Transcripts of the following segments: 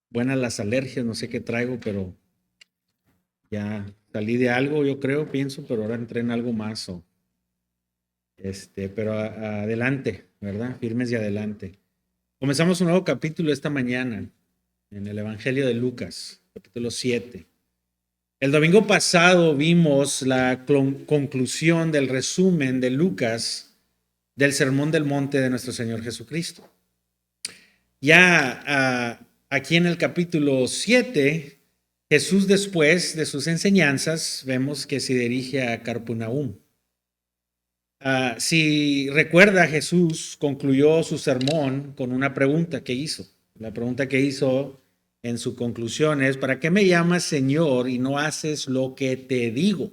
buenas las alergias, no sé qué traigo, pero ya salí de algo, yo creo, pienso, pero ahora entré en algo más. Pero adelante, ¿verdad? Firmes y adelante. Comenzamos un nuevo capítulo esta mañana en el Evangelio de Lucas, capítulo 7. El domingo pasado vimos la conclusión del resumen de Lucas del Sermón del Monte de nuestro Señor Jesucristo. Ya aquí en el capítulo 7, Jesús, después de sus enseñanzas, vemos que se dirige a Capernaum. Si recuerda, Jesús concluyó su sermón con una pregunta que hizo. La pregunta que hizo en su conclusión es: ¿para qué me llamas Señor y no haces lo que te digo?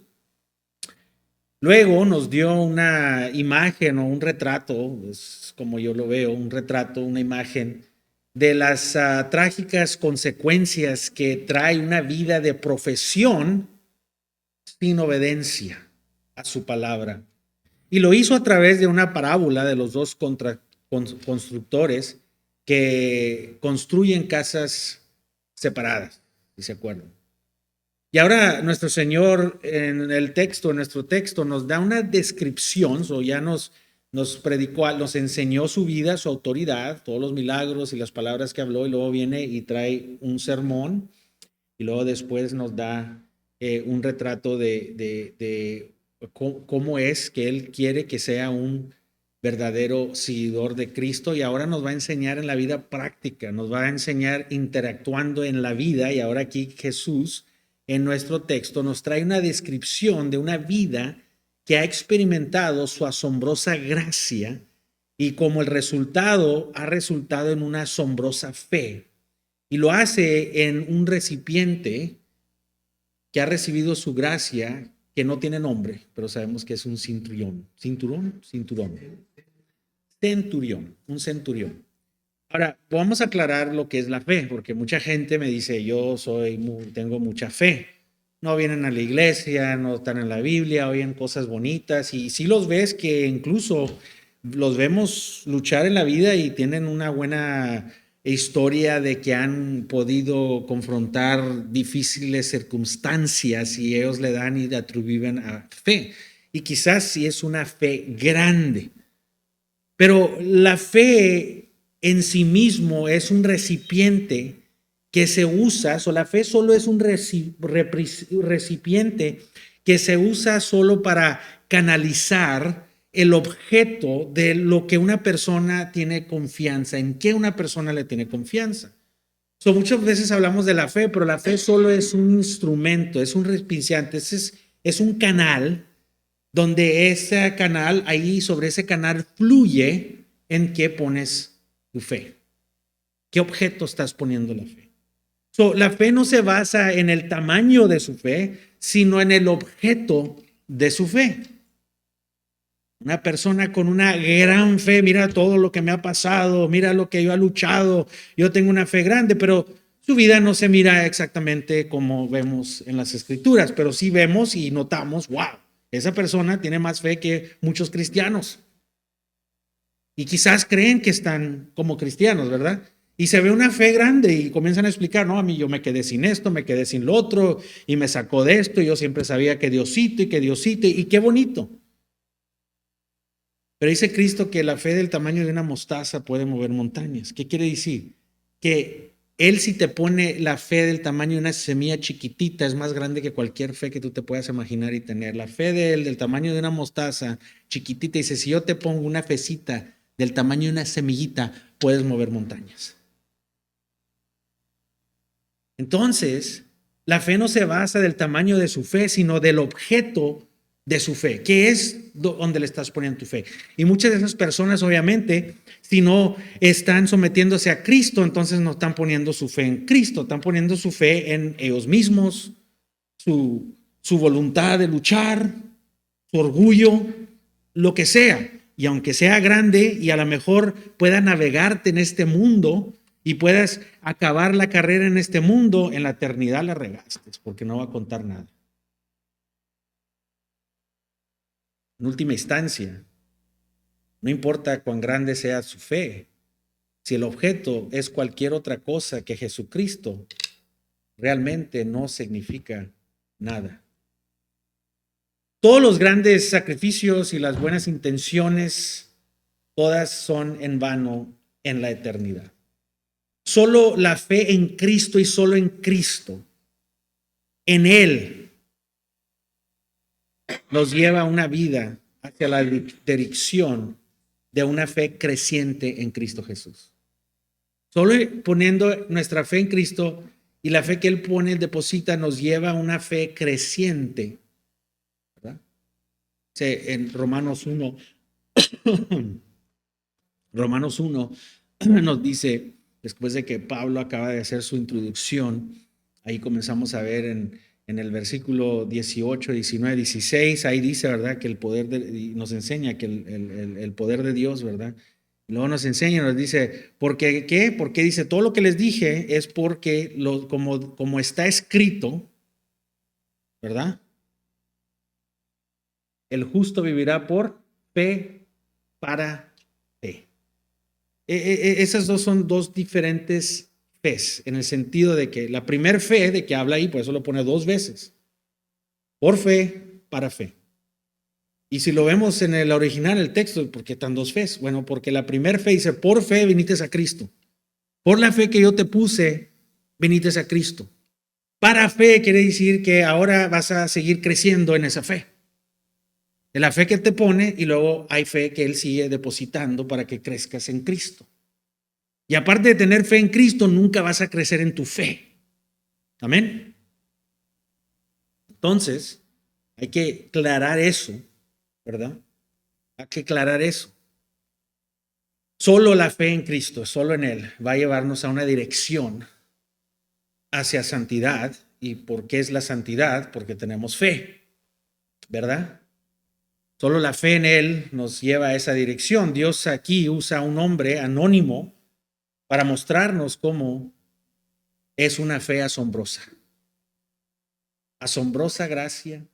Luego nos dio una imagen o un retrato, es como yo lo veo, un retrato, una imagen de las trágicas consecuencias que trae una vida de profesión sin obediencia a su palabra. Y lo hizo a través de una parábola de los dos constructores que construyen casas separadas, si se acuerdan. Y ahora nuestro Señor en el texto, en nuestro texto, nos da una descripción, o ya nos predicó, nos enseñó su vida, su autoridad, todos los milagros y las palabras que habló, y luego viene y trae un sermón, y luego después nos da un retrato de cómo es que Él quiere que sea un verdadero seguidor de Cristo, y ahora nos va a enseñar en la vida práctica, nos va a enseñar interactuando en la vida. Y ahora aquí Jesús en nuestro texto nos trae una descripción de una vida que ha experimentado su asombrosa gracia, y como el resultado ha resultado en una asombrosa fe, y lo hace en un recipiente que ha recibido su gracia, que no tiene nombre, pero sabemos que es un centurión. Un centurión. Ahora, vamos a aclarar lo que es la fe, porque mucha gente me dice: tengo mucha fe. No vienen a la iglesia, no están en la Biblia, oyen cosas bonitas, y si los ves que incluso los vemos luchar en la vida y tienen una buena historia de que han podido confrontar difíciles circunstancias, y ellos le dan y atribuyen a fe. Y quizás sí es una fe grande, pero la fe en sí mismo es un recipiente que se usa, la fe solo es un recipiente que se usa solo para canalizar el objeto de lo que una persona tiene confianza, en qué una persona le tiene confianza. Muchas veces hablamos de la fe, pero la fe solo es un instrumento, es un recipiente, es un canal donde ese canal, ahí sobre ese canal fluye en qué pones tu fe. ¿Qué objeto estás poniendo la fe? La fe no se basa en el tamaño de su fe, sino en el objeto de su fe. Una persona con una gran fe: mira todo lo que me ha pasado, mira lo que yo he luchado, yo tengo una fe grande, pero su vida no se mira exactamente como vemos en las escrituras, pero sí vemos y notamos: wow, esa persona tiene más fe que muchos cristianos. Y quizás creen que están como cristianos, ¿verdad? Y se ve una fe grande y comienzan a explicar: no, a mí yo me quedé sin esto, me quedé sin lo otro, y me sacó de esto, y yo siempre sabía que Diosito, y qué bonito. Pero dice Cristo que la fe del tamaño de una mostaza puede mover montañas. ¿Qué quiere decir? Que Él, si te pone la fe del tamaño de una semilla chiquitita, es más grande que cualquier fe que tú te puedas imaginar y tener. La fe de Él del tamaño de una mostaza chiquitita, dice: si yo te pongo una fecita del tamaño de una semillita, puedes mover montañas. Entonces, la fe no se basa del tamaño de su fe, sino del objeto de su fe, que es donde le estás poniendo tu fe. Y muchas de esas personas, obviamente, si no están sometiéndose a Cristo, entonces no están poniendo su fe en Cristo, están poniendo su fe en ellos mismos, su voluntad de luchar, su orgullo, lo que sea. Y aunque sea grande y a lo mejor pueda navegarte en este mundo y puedas acabar la carrera en este mundo, en la eternidad la regaste, porque no va a contar nada. En última instancia, no importa cuán grande sea su fe, Si el objeto es cualquier otra cosa que Jesucristo, realmente no significa nada. Todos los grandes sacrificios y las buenas intenciones, todas son en vano en la eternidad. Solo la fe en Cristo y solo en Cristo, en Él, nos lleva a una vida hacia la dirección de una fe creciente en Cristo Jesús. Solo poniendo nuestra fe en Cristo y la fe que Él pone, deposita, nos lleva a una fe creciente, ¿verdad? En Romanos 1, Romanos 1 nos dice, después de que Pablo acaba de hacer su introducción, ahí comenzamos a ver en el versículo 18, 19, 16, ahí dice, ¿verdad? Que el poder, nos enseña que el poder de Dios, ¿verdad? Luego nos enseña, nos dice, ¿por qué? Porque dice, todo lo que les dije es porque como está escrito, ¿verdad? El justo vivirá por fe para fe. Esas dos son dos diferentes fes, en el sentido de que la primer fe de que habla ahí, por eso lo pone dos veces, por fe, para fe. Y si lo vemos en el original, el texto, ¿por qué están dos fes? Bueno, porque la primer fe dice, por fe viniste a Cristo. Por la fe que yo te puse, viniste a Cristo. Para fe quiere decir que ahora vas a seguir creciendo en esa fe. De la fe que te pone y luego hay fe que Él sigue depositando para que crezcas en Cristo. Y aparte de tener fe en Cristo, nunca vas a crecer en tu fe. Amén. Entonces, hay que aclarar eso, ¿verdad? Hay que aclarar eso. Solo la fe en Cristo, solo en Él, va a llevarnos a una dirección hacia santidad. ¿Y por qué es la santidad? Porque tenemos fe, ¿verdad? Solo la fe en Él nos lleva a esa dirección. Dios aquí usa a un hombre anónimo para mostrarnos cómo es una fe asombrosa. Asombrosa gracia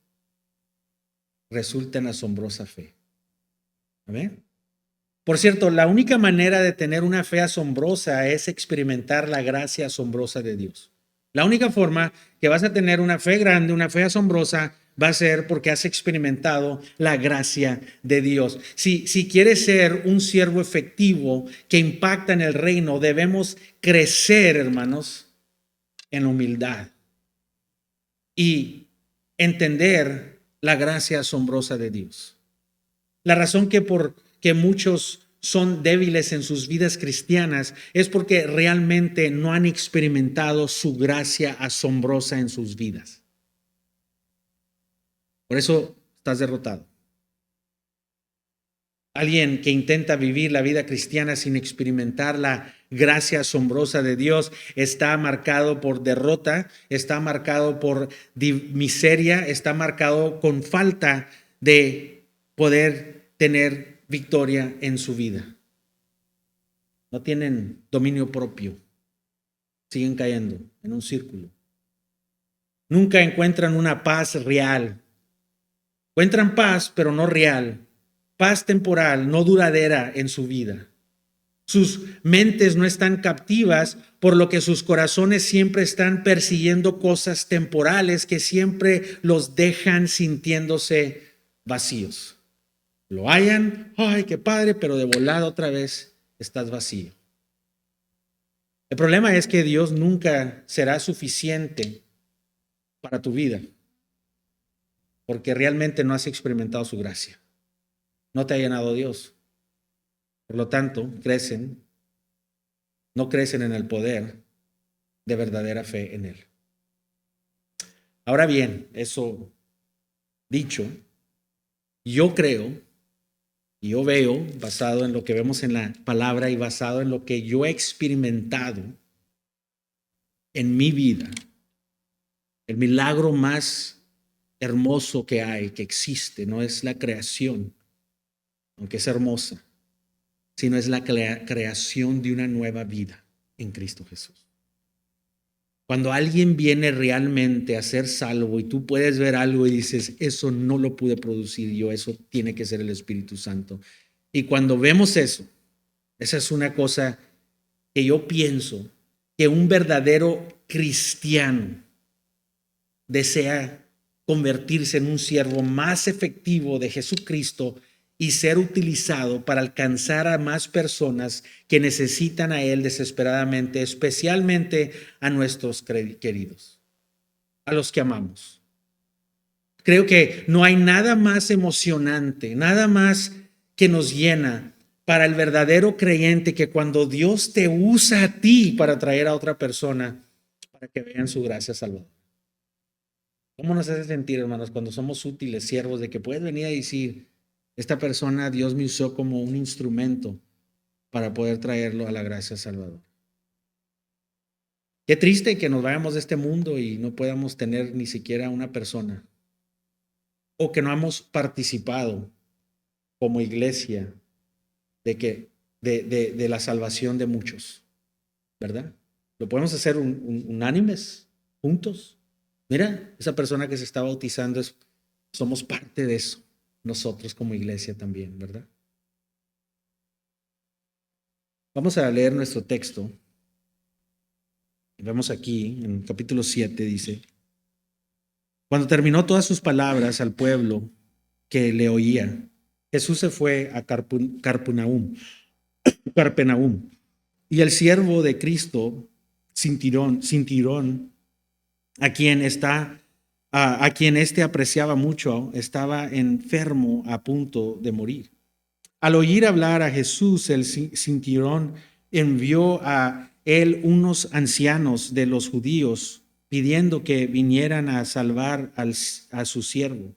resulta en asombrosa fe. ¿Amén? Por cierto, la única manera de tener una fe asombrosa es experimentar la gracia asombrosa de Dios. La única forma que vas a tener una fe grande, una fe asombrosa, va a ser porque has experimentado la gracia de Dios. Si quieres ser un siervo efectivo que impacta en el reino, debemos crecer, hermanos, en humildad y entender la gracia asombrosa de Dios. La razón que muchos son débiles en sus vidas cristianas es porque realmente no han experimentado su gracia asombrosa en sus vidas. Por eso estás derrotado. Alguien que intenta vivir la vida cristiana sin experimentar la gracia asombrosa de Dios está marcado por derrota, está marcado por miseria, está marcado con falta de poder tener victoria en su vida. No tienen dominio propio, siguen cayendo en un círculo. Nunca encuentran una paz real. Encuentran paz, pero no real. Paz temporal, no duradera en su vida. Sus mentes no están captivas, por lo que sus corazones siempre están persiguiendo cosas temporales que siempre los dejan sintiéndose vacíos. Lo hallan, ay, qué padre, pero de volada otra vez estás vacío. El problema es que Dios nunca será suficiente para tu vida, porque realmente no has experimentado su gracia. No te ha llenado Dios. Por lo tanto, no crecen en el poder de verdadera fe en Él. Ahora bien, eso dicho, yo creo y yo veo, basado en lo que vemos en la palabra y basado en lo que yo he experimentado en mi vida, el milagro más hermoso que hay, que existe, no es la creación, aunque es hermosa, sino es la creación de una nueva vida en Cristo Jesús. Cuando alguien viene realmente a ser salvo y tú puedes ver algo y dices, eso no lo pude producir yo, eso tiene que ser el Espíritu Santo. Y cuando vemos eso, esa es una cosa que yo pienso que un verdadero cristiano desea convertirse en un siervo más efectivo de Jesucristo y ser utilizado para alcanzar a más personas que necesitan a Él desesperadamente, especialmente a nuestros queridos, a los que amamos. Creo que no hay nada más emocionante, nada más que nos llena para el verdadero creyente que cuando Dios te usa a ti para traer a otra persona para que vean su gracia salvadora. ¿Cómo nos hace sentir, hermanos, cuando somos útiles, siervos, de que puedes venir a decir, esta persona Dios me usó como un instrumento para poder traerlo a la gracia salvadora? Qué triste que nos vayamos de este mundo y no podamos tener ni siquiera una persona, o que no hemos participado como iglesia de la salvación de muchos, ¿verdad? Lo podemos hacer unánimes, juntos. Mira, esa persona que se está bautizando, somos parte de eso, nosotros como iglesia también, ¿verdad? Vamos a leer nuestro texto. Vemos aquí, en el capítulo 7, dice, cuando terminó todas sus palabras al pueblo que le oía, Jesús se fue a Carpenaum, y el siervo de Cristo, Cintirón, a quien éste apreciaba mucho, estaba enfermo a punto de morir. Al oír hablar a Jesús, el Cintirón envió a él unos ancianos de los judíos pidiendo que vinieran a salvar a su siervo.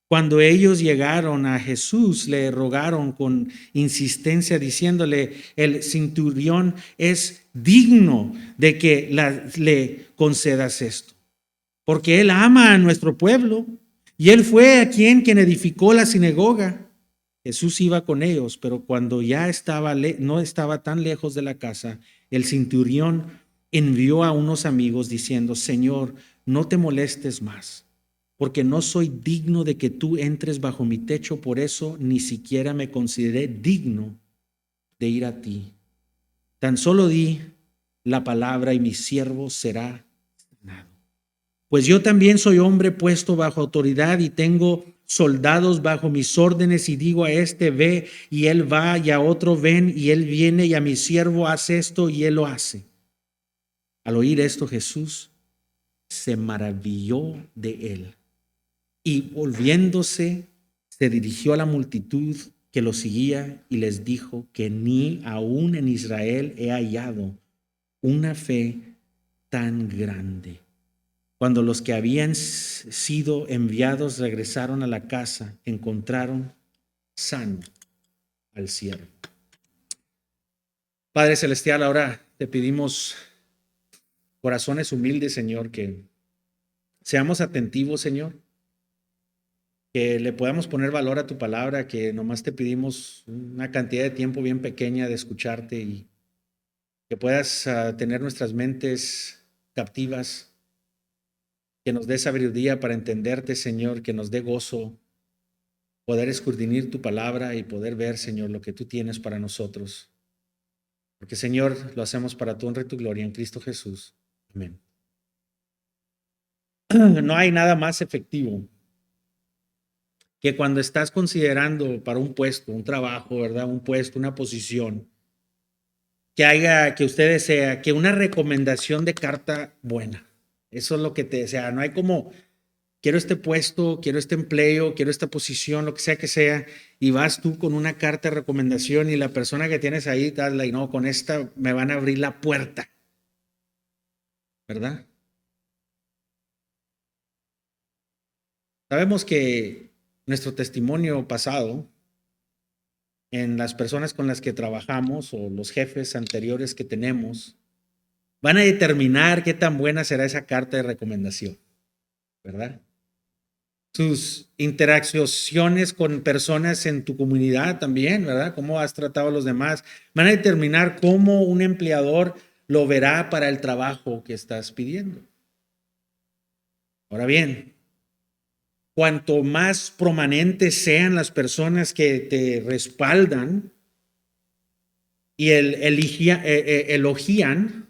Cuando ellos llegaron a Jesús, le rogaron con insistencia diciéndole, el centurión es digno de que le concedas esto, porque él ama a nuestro pueblo y él fue a quien edificó la sinagoga. Jesús iba con ellos, pero cuando ya no estaba tan lejos de la casa, el centurión envió a unos amigos diciendo, Señor, no te molestes más, porque no soy digno de que tú entres bajo mi techo, por eso ni siquiera me consideré digno de ir a ti. Tan solo di la palabra y mi siervo será sanado. Pues yo también soy hombre puesto bajo autoridad y tengo soldados bajo mis órdenes, y digo a este ve y él va, y a otro ven y él viene, y a mi siervo hace esto y él lo hace. Al oír esto, Jesús se maravilló de él y volviéndose se dirigió a la multitud que lo seguía y les dijo que ni aún en Israel he hallado una fe tan grande. Cuando los que habían sido enviados regresaron a la casa, encontraron sano al siervo. Padre Celestial, ahora te pedimos corazones humildes, Señor, que seamos atentivos, Señor, que le podamos poner valor a tu palabra, que nomás te pedimos una cantidad de tiempo bien pequeña de escucharte y que puedas tener nuestras mentes captivas, que nos dé sabiduría para entenderte, Señor, que nos dé gozo poder escudriñar tu palabra y poder ver, Señor, lo que tú tienes para nosotros. Porque, Señor, lo hacemos para tu honra y tu gloria en Cristo Jesús. Amén. No hay nada más efectivo que cuando estás considerando para un puesto, un trabajo, ¿verdad? Un puesto, una posición, que usted desea, que una recomendación de carta buena. Eso es lo que te desea. No hay como, quiero este puesto, quiero este empleo, quiero esta posición, lo que sea, y vas tú con una carta de recomendación y la persona que tienes ahí, y no, con esta me van a abrir la puerta, ¿verdad? Sabemos que nuestro testimonio pasado en las personas con las que trabajamos o los jefes anteriores que tenemos van a determinar qué tan buena será esa carta de recomendación, ¿verdad? Tus interacciones con personas en tu comunidad también, ¿verdad? Cómo has tratado a los demás, van a determinar cómo un empleador lo verá para el trabajo que estás pidiendo. Ahora bien, cuanto más prominentes sean las personas que te respaldan, y elogian,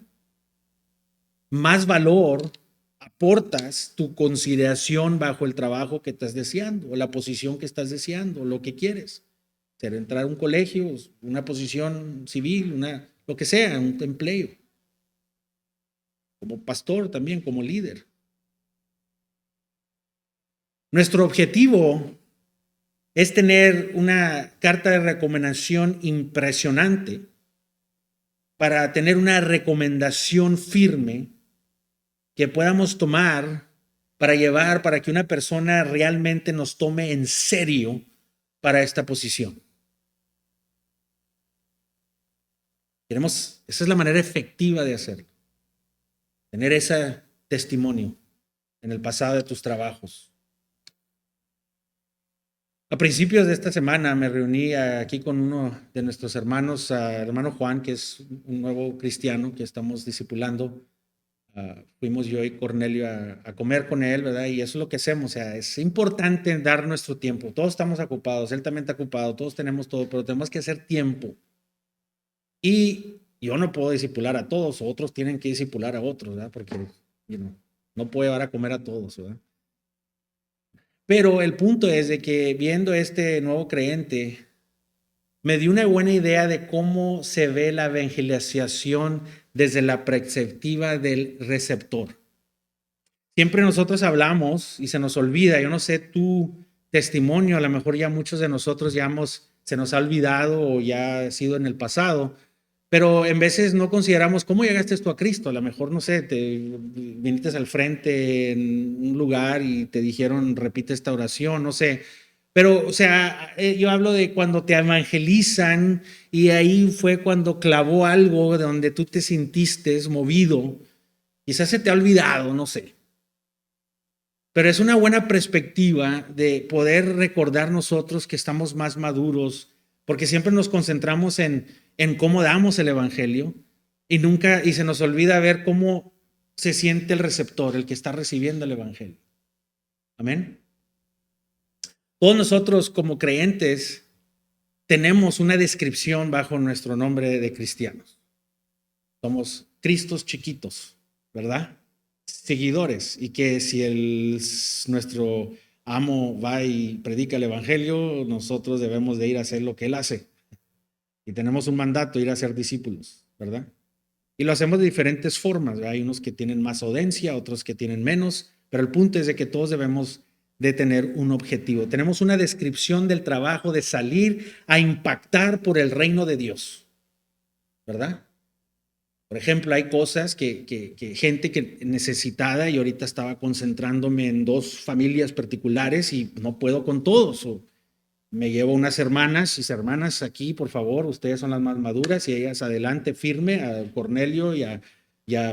más valor aportas tu consideración bajo el trabajo que estás deseando, o la posición que estás deseando, o lo que quieres. Ser entrar a un colegio, una posición civil, lo que sea, un empleo. Como pastor también, como líder. Nuestro objetivo es tener una carta de recomendación impresionante para tener una recomendación firme que podamos tomar para llevar, para que una persona realmente nos tome en serio para esta posición. Esa es la manera efectiva de hacerlo. Tener ese testimonio en el pasado de tus trabajos. A principios de esta semana me reuní aquí con uno de nuestros hermanos, hermano Juan, que es un nuevo cristiano que estamos discipulando. Fuimos yo y Cornelio a comer con él, ¿verdad? Y eso es lo que hacemos. O sea, es importante dar nuestro tiempo. Todos estamos ocupados, él también está ocupado, todos tenemos todo, pero tenemos que hacer tiempo. Y yo no puedo discipular a todos, otros tienen que discipular a otros, ¿verdad? Porque no puedo llevar a comer a todos, ¿verdad? Pero el punto es de que viendo este nuevo creyente, me dio una buena idea de cómo se ve la evangelización desde la perspectiva del receptor. Siempre nosotros hablamos y se nos olvida, yo no sé tu testimonio, a lo mejor ya muchos de nosotros se nos ha olvidado o ya ha sido en el pasado, pero en veces no consideramos cómo llegaste tú a Cristo. A lo mejor, no sé, te viniste al frente en un lugar y te dijeron repite esta oración, no sé. Pero, o sea, yo hablo de cuando te evangelizan y ahí fue cuando clavó algo de donde tú te sintiste movido. Quizás se te ha olvidado, no sé. Pero es una buena perspectiva de poder recordar nosotros que estamos más maduros, porque siempre nos concentramos en cómo damos el evangelio y se nos olvida ver cómo se siente el receptor, el que está recibiendo el evangelio. Amén. Todos nosotros como creyentes tenemos una descripción bajo nuestro nombre de cristianos. Somos Cristos chiquitos, ¿verdad? Seguidores, y que si nuestro amo va y predica el evangelio, nosotros debemos de ir a hacer lo que él hace. Y tenemos un mandato, ir a ser discípulos, ¿verdad? Y lo hacemos de diferentes formas, ¿verdad? Hay unos que tienen más audiencia, otros que tienen menos, pero el punto es de que todos debemos de tener un objetivo. Tenemos una descripción del trabajo de salir a impactar por el reino de Dios, ¿verdad? Por ejemplo, hay cosas que gente que necesitada, y ahorita estaba concentrándome en 2 familias particulares y no puedo con todos. Me llevo unas hermanas aquí, por favor, ustedes son las más maduras y ellas adelante, firme, a Cornelio y a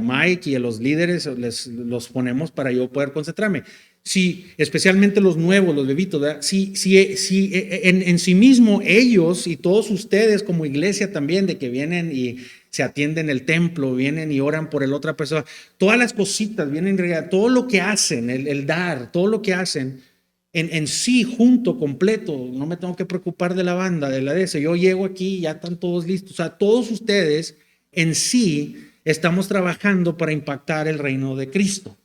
Mike y a los líderes los ponemos para yo poder concentrarme. Sí, especialmente los nuevos, los bebitos, ¿verdad? Sí, en sí mismo ellos y todos ustedes como iglesia también, de que vienen y se atienden el templo, vienen y oran por el otra persona, todas las cositas, vienen, todo lo que hacen, el dar, todo lo que hacen, en sí, junto, completo, no me tengo que preocupar de la banda, de la de ese, yo llego aquí y ya están todos listos, o sea, todos ustedes en sí estamos trabajando para impactar el reino de Cristo.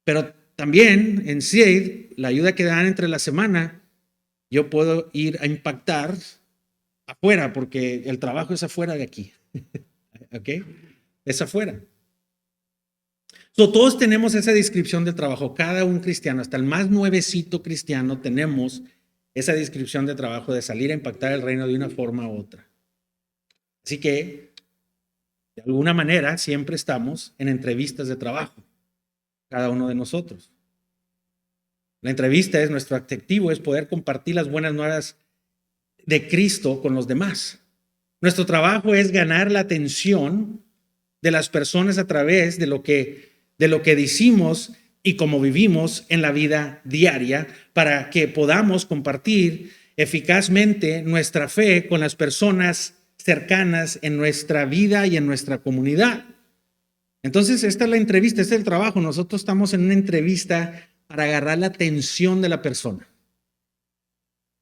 Pero también en sí, la ayuda que dan entre la semana, yo puedo ir a impactar afuera, porque el trabajo es afuera de aquí, ¿ok? Es afuera. Todos tenemos esa descripción del trabajo, cada un cristiano, hasta el más nuevecito cristiano, tenemos esa descripción de trabajo de salir a impactar el reino de una forma u otra. Así que, de alguna manera, siempre estamos en entrevistas de trabajo, cada uno de nosotros. La entrevista nuestro objetivo es poder compartir las buenas nuevas de Cristo con los demás. Nuestro trabajo es ganar la atención de las personas a través de lo que decimos y cómo vivimos en la vida diaria, para que podamos compartir eficazmente nuestra fe con las personas cercanas en nuestra vida y en nuestra comunidad. Entonces, esta es la entrevista, este es el trabajo. Nosotros estamos en una entrevista para agarrar la atención de la persona,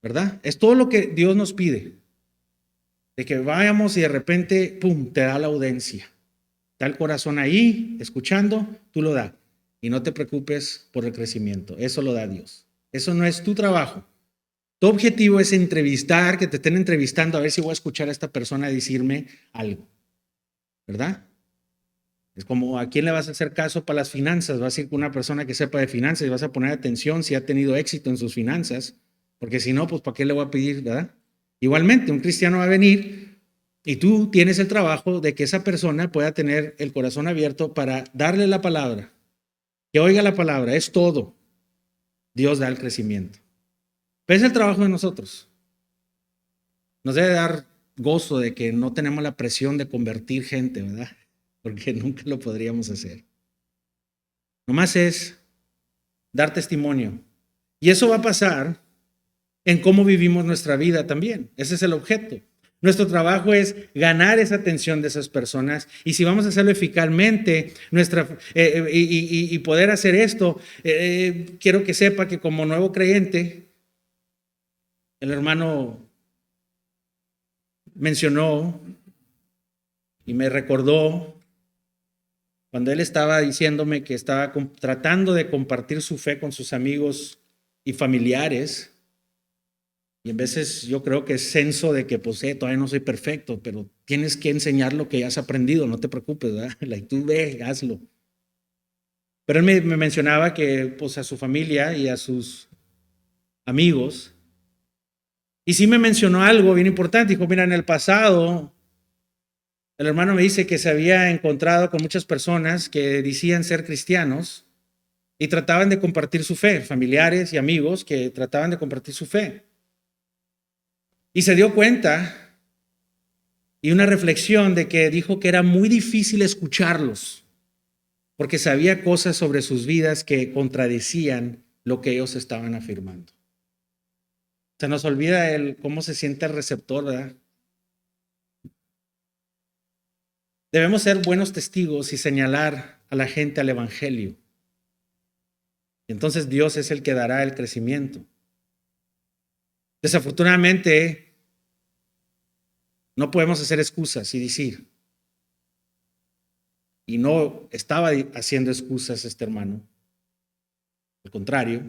¿verdad? Es todo lo que Dios nos pide. de que vayamos y de repente, pum, te da la audiencia. Está el corazón ahí, escuchando, tú lo das. Y no te preocupes por el crecimiento, eso lo da Dios. Eso no es tu trabajo. Tu objetivo es entrevistar, que te estén entrevistando a ver si voy a escuchar a esta persona decirme algo, ¿verdad? Es como a quién le vas a hacer caso para las finanzas. Vas a ir con una persona que sepa de finanzas y vas a poner atención si ha tenido éxito en sus finanzas, porque si no, pues ¿para qué le voy a pedir, verdad? Igualmente, un cristiano va a venir y tú tienes el trabajo de que esa persona pueda tener el corazón abierto para darle la palabra, que oiga la palabra, es todo. Dios da el crecimiento. Pero es el trabajo de nosotros. Nos debe dar gozo de que no tenemos la presión de convertir gente, ¿verdad? Porque nunca lo podríamos hacer. Nomás es dar testimonio. Y eso va a pasar en cómo vivimos nuestra vida también. Ese es el objeto. Nuestro trabajo es ganar esa atención de esas personas y si vamos a hacerlo eficazmente y poder hacer esto, quiero que sepa que como nuevo creyente, el hermano mencionó y me recordó cuando él estaba diciéndome que estaba tratando de compartir su fe con sus amigos y familiares. Y en veces yo creo que es censo de que pues todavía no soy perfecto, pero tienes que enseñar lo que has aprendido, no te preocupes, ¿verdad? Tú ve, hazlo. Pero él me mencionaba que pues a su familia y a sus amigos, y sí me mencionó algo bien importante, dijo, mira, en el pasado, el hermano me dice que se había encontrado con muchas personas que decían ser cristianos y trataban de compartir su fe, familiares y amigos que trataban de compartir su fe. Y se dio cuenta y una reflexión de que dijo que era muy difícil escucharlos porque sabía cosas sobre sus vidas que contradecían lo que ellos estaban afirmando. Se nos olvida cómo se siente el receptor, ¿verdad? Debemos ser buenos testigos y señalar a la gente al evangelio. Entonces Dios es el que dará el crecimiento. Desafortunadamente, no podemos hacer excusas y decir, y no estaba haciendo excusas este hermano, al contrario,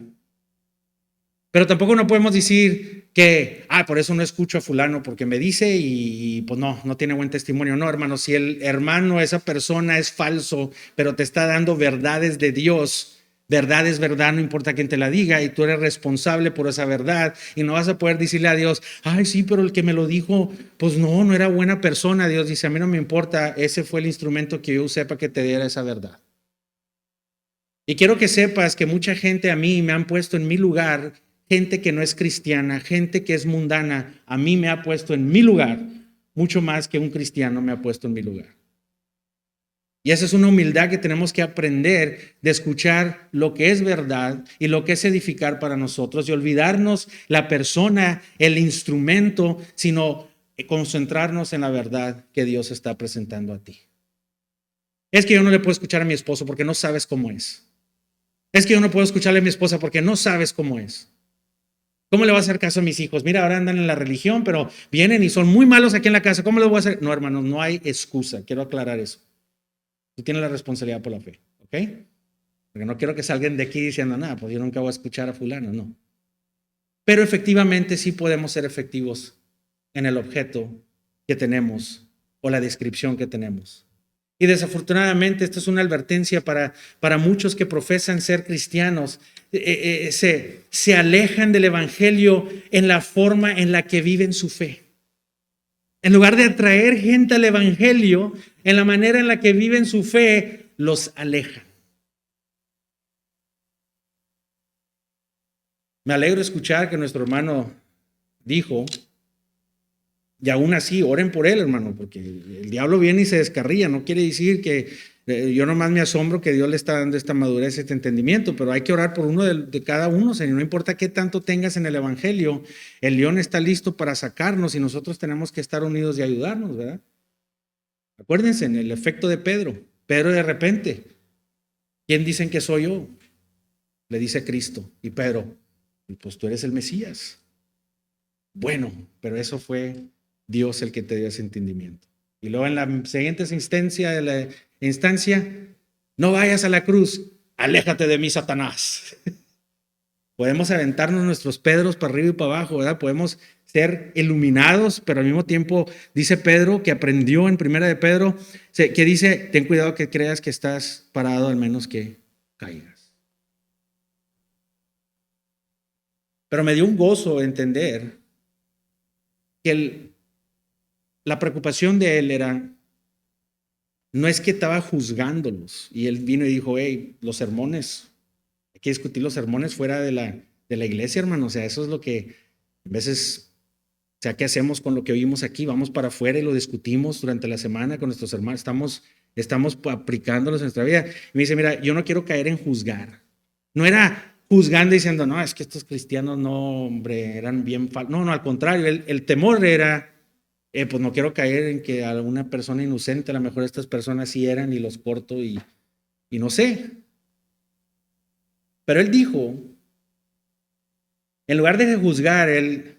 pero tampoco no podemos decir que, por eso no escucho a fulano porque me dice y pues no tiene buen testimonio. No, hermano, si el hermano, esa persona es falso, pero te está dando verdades de Dios, verdad es verdad, no importa quién te la diga y tú eres responsable por esa verdad y no vas a poder decirle a Dios, sí, pero el que me lo dijo, pues no era buena persona. Dios dice, a mí no me importa, ese fue el instrumento que yo usé para que te diera esa verdad. Y quiero que sepas que mucha gente a mí me han puesto en mi lugar, gente que no es cristiana, gente que es mundana, a mí me ha puesto en mi lugar, mucho más que un cristiano me ha puesto en mi lugar. Y esa es una humildad que tenemos que aprender de escuchar lo que es verdad y lo que es edificar para nosotros y olvidarnos la persona, el instrumento, sino concentrarnos en la verdad que Dios está presentando a ti. Es que yo no le puedo escuchar a mi esposo porque no sabes cómo es. Es que yo no puedo escucharle a mi esposa porque no sabes cómo es. ¿Cómo le voy a hacer caso a mis hijos? Mira, ahora andan en la religión, pero vienen y son muy malos aquí en la casa. ¿Cómo le voy a hacer? No, hermanos, no hay excusa. Quiero aclarar eso. Tú tienes la responsabilidad por la fe, ¿ok? Porque no quiero que salgan de aquí diciendo, nada, pues yo nunca voy a escuchar a fulano, no. Pero efectivamente sí podemos ser efectivos en el objeto que tenemos o la descripción que tenemos. Y desafortunadamente, esta es una advertencia para muchos que profesan ser cristianos. Se alejan del evangelio en la forma en la que viven su fe. En lugar de atraer gente al evangelio, en la manera en la que viven su fe, los alejan. Me alegro escuchar que nuestro hermano dijo, y aún así, oren por él, hermano, porque el diablo viene y se descarría. No quiere decir que yo nomás me asombro que Dios le está dando esta madurez, este entendimiento, pero hay que orar por uno de cada uno, Señor. No importa qué tanto tengas en el evangelio, el león está listo para sacarnos y nosotros tenemos que estar unidos y ayudarnos, ¿verdad? Acuérdense en el efecto de Pedro. Pedro de repente, ¿quién dicen que soy yo? Le dice Cristo. Y Pedro, pues tú eres el Mesías. Bueno, pero eso fue Dios el que te dio ese entendimiento. Y luego en la siguiente instancia, no vayas a la cruz, aléjate de mí, Satanás. Podemos aventarnos nuestros Pedros para arriba y para abajo, ¿verdad? Podemos ser iluminados, pero al mismo tiempo dice Pedro que aprendió en Primera de Pedro, que dice, ten cuidado que creas que estás parado al menos que caigas. Pero me dio un gozo entender que la preocupación de él era, no es que estaba juzgándolos, y él vino y dijo, hey, los sermones, hay que discutir los sermones fuera de la iglesia, hermano. O sea, eso es lo que a veces, o sea, ¿qué hacemos con lo que oímos aquí? Vamos para afuera y lo discutimos durante la semana con nuestros hermanos. Estamos aplicándolos en nuestra vida. Y me dice, mira, yo no quiero caer en juzgar. No era juzgando diciendo, no, es que estos cristianos no, hombre, eran bien falsos. No, no, al contrario, el temor era, pues no quiero caer en que a una persona inocente, a lo mejor estas personas sí eran y los corto y no sé. Pero él dijo, en lugar de juzgar, él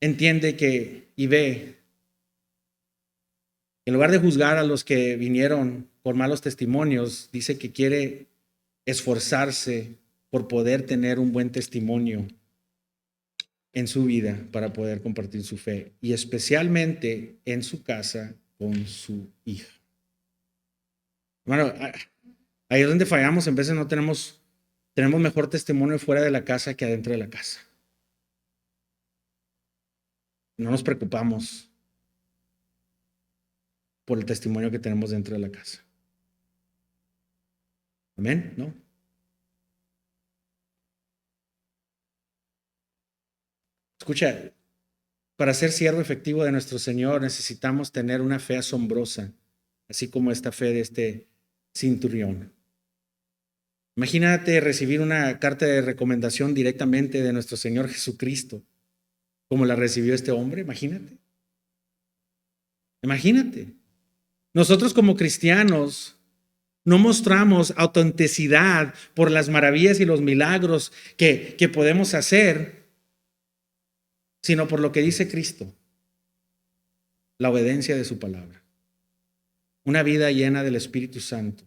entiende que y ve, en lugar de juzgar a los que vinieron por malos testimonios, dice que quiere esforzarse por poder tener un buen testimonio en su vida para poder compartir su fe y especialmente en su casa con su hija. Bueno, ahí es donde fallamos. En veces no tenemos mejor testimonio fuera de la casa que adentro de la casa. No nos preocupamos por el testimonio que tenemos dentro de la casa. Amén, ¿no? Escucha, para ser siervo efectivo de nuestro Señor necesitamos tener una fe asombrosa, así como esta fe de este centurión. Imagínate recibir una carta de recomendación directamente de nuestro Señor Jesucristo, como la recibió este hombre. Imagínate. Nosotros como cristianos no mostramos autenticidad por las maravillas y los milagros que podemos hacer, sino por lo que dice Cristo, la obediencia de su palabra. Una vida llena del Espíritu Santo.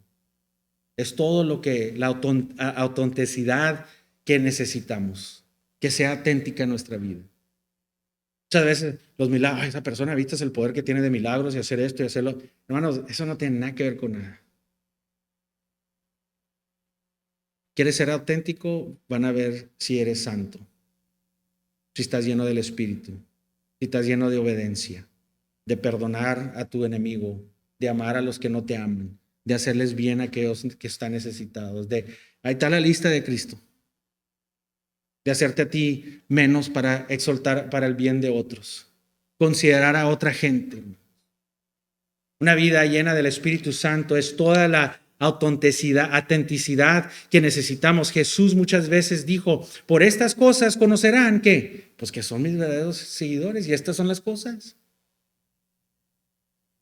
Es todo lo que, la autenticidad que necesitamos, que sea auténtica en nuestra vida. Muchas veces los milagros, esa persona, ¿viste el poder que tiene de milagros y hacer esto y hacerlo? Hermanos, eso no tiene nada que ver con nada. ¿Quieres ser auténtico? Van a ver si eres santo, si estás lleno del Espíritu, si estás lleno de obediencia, de perdonar a tu enemigo, de amar a los que no te aman, de hacerles bien a aquellos que están necesitados. Ahí está la lista de Cristo. De hacerte a ti menos para exaltar para el bien de otros. Considerar a otra gente. Una vida llena del Espíritu Santo es toda la autenticidad que necesitamos. Jesús muchas veces dijo, por estas cosas conocerán que, pues que son mis verdaderos seguidores y estas son las cosas.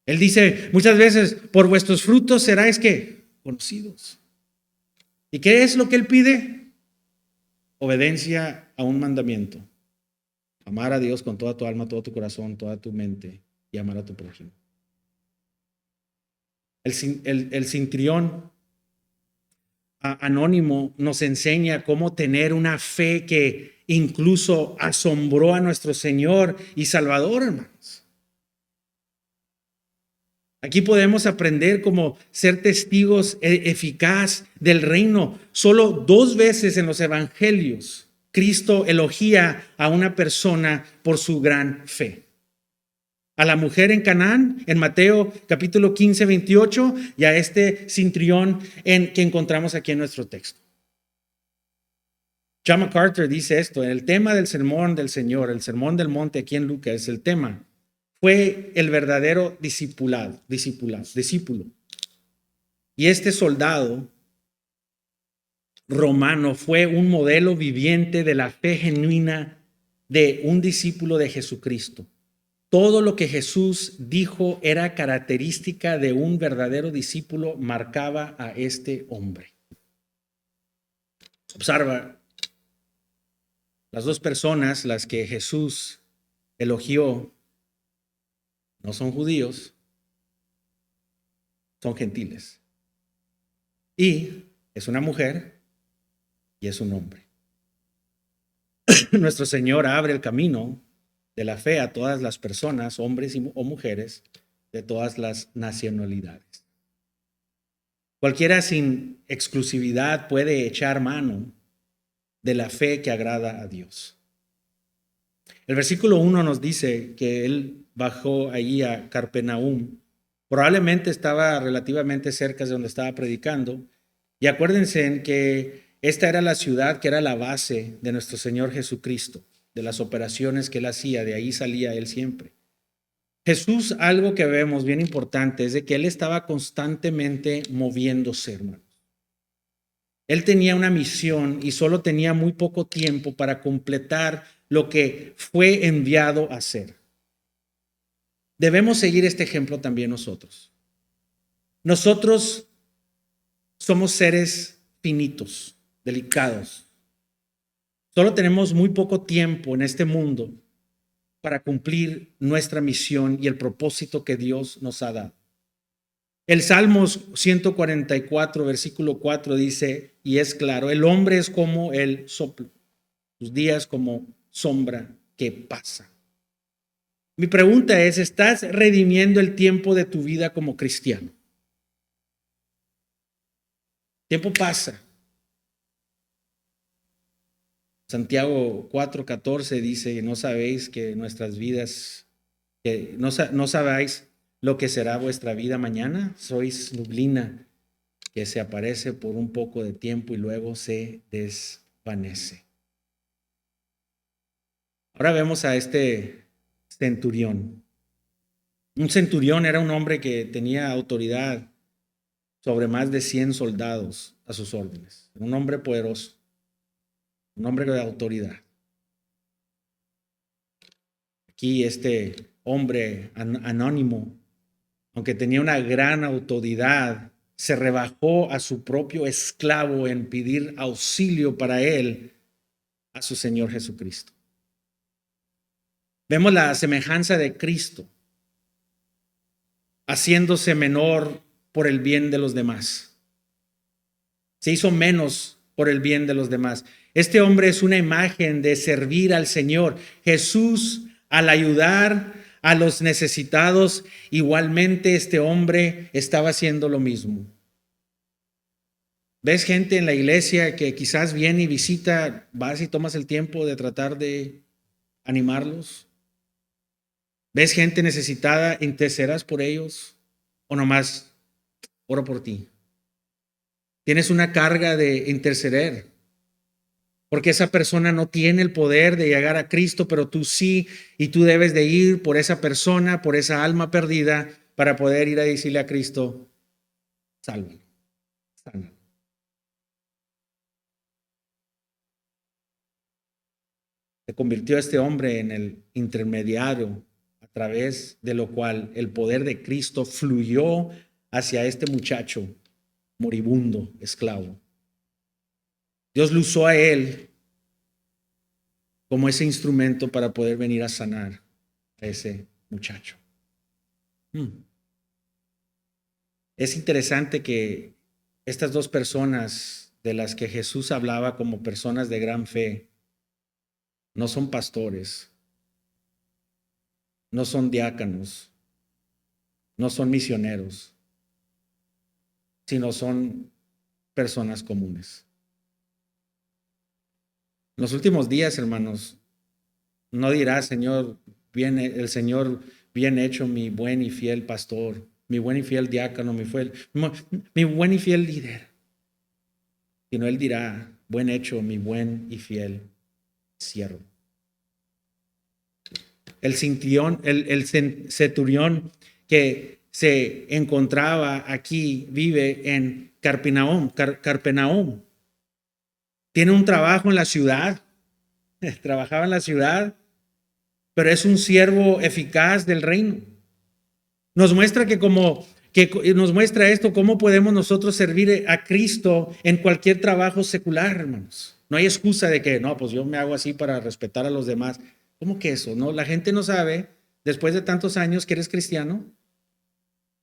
Él dice muchas veces, por vuestros frutos seráis ¿qué? Conocidos. ¿Y qué es lo que él pide? Obediencia a un mandamiento. Amar a Dios con toda tu alma, todo tu corazón, toda tu mente y amar a tu prójimo. El centurión anónimo nos enseña cómo tener una fe que incluso asombró a nuestro Señor y Salvador, hermanos. Aquí podemos aprender cómo ser testigos eficaz del reino. Solo 2 veces en los evangelios Cristo elogia a una persona por su gran fe. A la mujer en Canaán, en Mateo capítulo 15, 28, y a este centurión que encontramos aquí en nuestro texto. John MacArthur dice esto, en el tema del sermón del Señor, el sermón del monte aquí en Lucas, el tema fue el verdadero discípulo. Y este soldado romano fue un modelo viviente de la fe genuina de un discípulo de Jesucristo. Todo lo que Jesús dijo era característica de un verdadero discípulo, marcaba a este hombre. Observa las 2 personas, las que Jesús elogió no son judíos, son gentiles. Y es una mujer y es un hombre. Nuestro Señor abre el camino de la fe a todas las personas, hombres o mujeres, de todas las nacionalidades. Cualquiera sin exclusividad puede echar mano de la fe que agrada a Dios. El versículo 1 nos dice que él bajó allí a Capernaum. Probablemente estaba relativamente cerca de donde estaba predicando. Y acuérdense en que esta era la ciudad que era la base de nuestro Señor Jesucristo, de las operaciones que él hacía, de ahí salía él siempre. Jesús, algo que vemos bien importante es de que él estaba constantemente moviéndose, hermanos. Él tenía una misión y solo tenía muy poco tiempo para completar lo que fue enviado a hacer. Debemos seguir este ejemplo también nosotros. Nosotros somos seres finitos, delicados. Solo tenemos muy poco tiempo en este mundo para cumplir nuestra misión y el propósito que Dios nos ha dado. El Salmos 144, versículo 4 dice, y es claro, el hombre es como el soplo, sus días como sombra que pasa. Mi pregunta es, ¿estás redimiendo el tiempo de tu vida como cristiano? El tiempo pasa. Santiago 4:14 dice, no sabéis que nuestras vidas, que no sabéis lo que será vuestra vida mañana. Sois neblina que se aparece por un poco de tiempo y luego se desvanece. Ahora vemos a este centurión. Un centurión era un hombre que tenía autoridad sobre más de 100 soldados a sus órdenes. Un hombre poderoso, un hombre de autoridad. Aquí este hombre anónimo, aunque tenía una gran autoridad, se rebajó a su propio esclavo en pedir auxilio para él a su Señor Jesucristo. Vemos la semejanza de Cristo, haciéndose menor por el bien de los demás. Se hizo menos por el bien de los demás. Este hombre es una imagen de servir al Señor. Jesús, al ayudar a los necesitados, igualmente este hombre estaba haciendo lo mismo. ¿Ves gente en la iglesia que quizás viene y visita, vas y tomas el tiempo de tratar de animarlos? ¿Ves gente necesitada, intercedas por ellos? ¿O nomás oro por ti? Tienes una carga de interceder, porque esa persona no tiene el poder de llegar a Cristo, pero tú sí, y tú debes de ir por esa persona, por esa alma perdida, para poder ir a decirle a Cristo, sálvalo, sálvalo. Se convirtió este hombre en el intermediario a través de lo cual el poder de Cristo fluyó hacia este muchacho moribundo, esclavo. Dios lo usó a él como ese instrumento para poder venir a sanar a ese muchacho. Es interesante que estas dos personas de las que Jesús hablaba como personas de gran fe no son pastores, no son diáconos, no son misioneros, sino son personas comunes. En los últimos días, hermanos, no dirá, Señor, el Señor, bien hecho, mi buen y fiel pastor, mi buen y fiel diácono, mi buen y fiel líder. Sino él dirá, buen hecho, mi buen y fiel siervo. El centurión que se encontraba aquí vive en Capernaum. Tiene un trabajo en la ciudad, trabajaba en la ciudad, pero es un siervo eficaz del reino. Nos muestra nos muestra esto, cómo podemos nosotros servir a Cristo en cualquier trabajo secular, hermanos. No hay excusa de que, no, pues yo me hago así para respetar a los demás. ¿Cómo que eso? No, la gente no sabe, después de tantos años, que eres cristiano.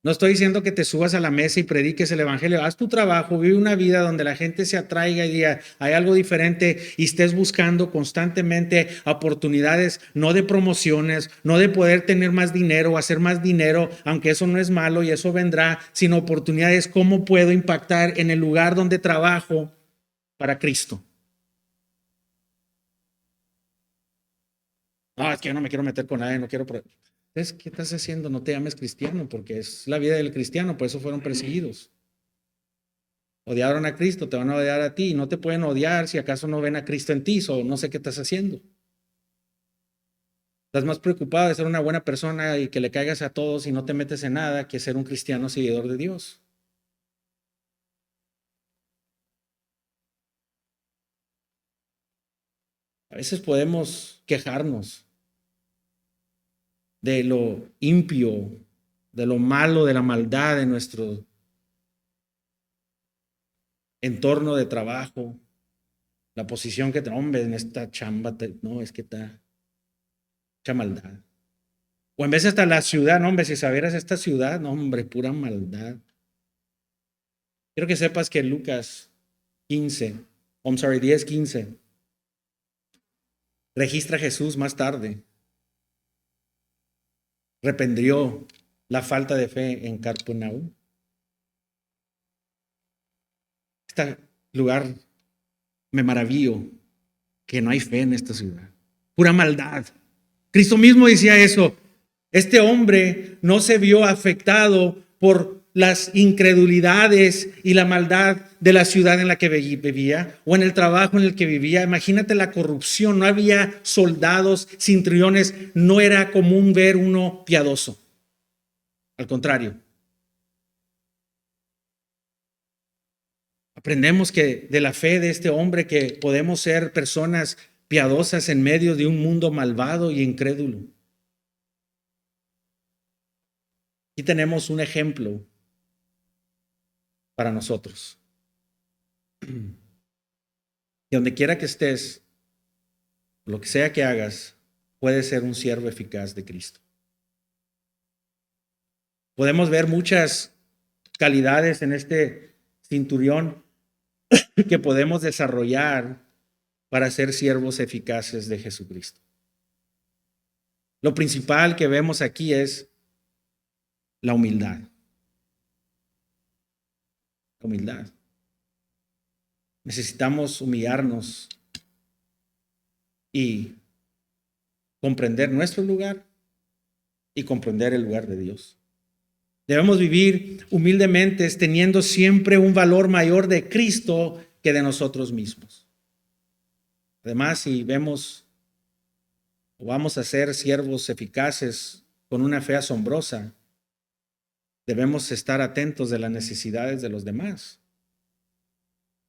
No estoy diciendo que te subas a la mesa y prediques el evangelio. Haz tu trabajo, vive una vida donde la gente se atraiga y diga, hay algo diferente, y estés buscando constantemente oportunidades, no de promociones, no de poder tener más dinero o hacer más dinero, aunque eso no es malo y eso vendrá, sino oportunidades, cómo puedo impactar en el lugar donde trabajo para Cristo. No, es que yo no me quiero meter con nadie, no quiero... Entonces, ¿qué estás haciendo? No te llames cristiano, porque es la vida del cristiano, por eso fueron perseguidos. Odiaron a Cristo, te van a odiar a ti, y no te pueden odiar si acaso no ven a Cristo en ti, o no sé qué estás haciendo. Estás más preocupado de ser una buena persona y que le caigas a todos y no te metes en nada que ser un cristiano seguidor de Dios. A veces podemos quejarnos de lo impío, de lo malo, de la maldad de nuestro entorno de trabajo, la posición que tenemos, hombre, en esta chamba, no, es que está mucha maldad. O en vez hasta la ciudad, no, hombre, si sabieras esta ciudad, no, hombre, pura maldad. Quiero que sepas que Lucas 10:15, registra a Jesús más tarde. Reprendió la falta de fe en Capernaum. Este lugar, me maravillo que no hay fe en esta ciudad. Pura maldad. Cristo mismo decía eso. Este hombre no se vio afectado por las incredulidades y la maldad de la ciudad en la que vivía o en el trabajo en el que vivía. Imagínate la corrupción. No había soldados, centuriones. No era común ver uno piadoso. Al contrario. Aprendemos que de la fe de este hombre que podemos ser personas piadosas en medio de un mundo malvado y incrédulo. Aquí tenemos un ejemplo para nosotros. Y donde quiera que estés, lo que sea que hagas, puedes ser un siervo eficaz de Cristo. Podemos ver muchas calidades en este centurión que podemos desarrollar para ser siervos eficaces de Jesucristo. Lo principal que vemos aquí es la humildad. La humildad. Necesitamos humillarnos y comprender nuestro lugar y comprender el lugar de Dios. Debemos vivir humildemente, teniendo siempre un valor mayor de Cristo que de nosotros mismos. Además, si vemos o vamos a ser siervos eficaces con una fe asombrosa, debemos estar atentos de las necesidades de los demás.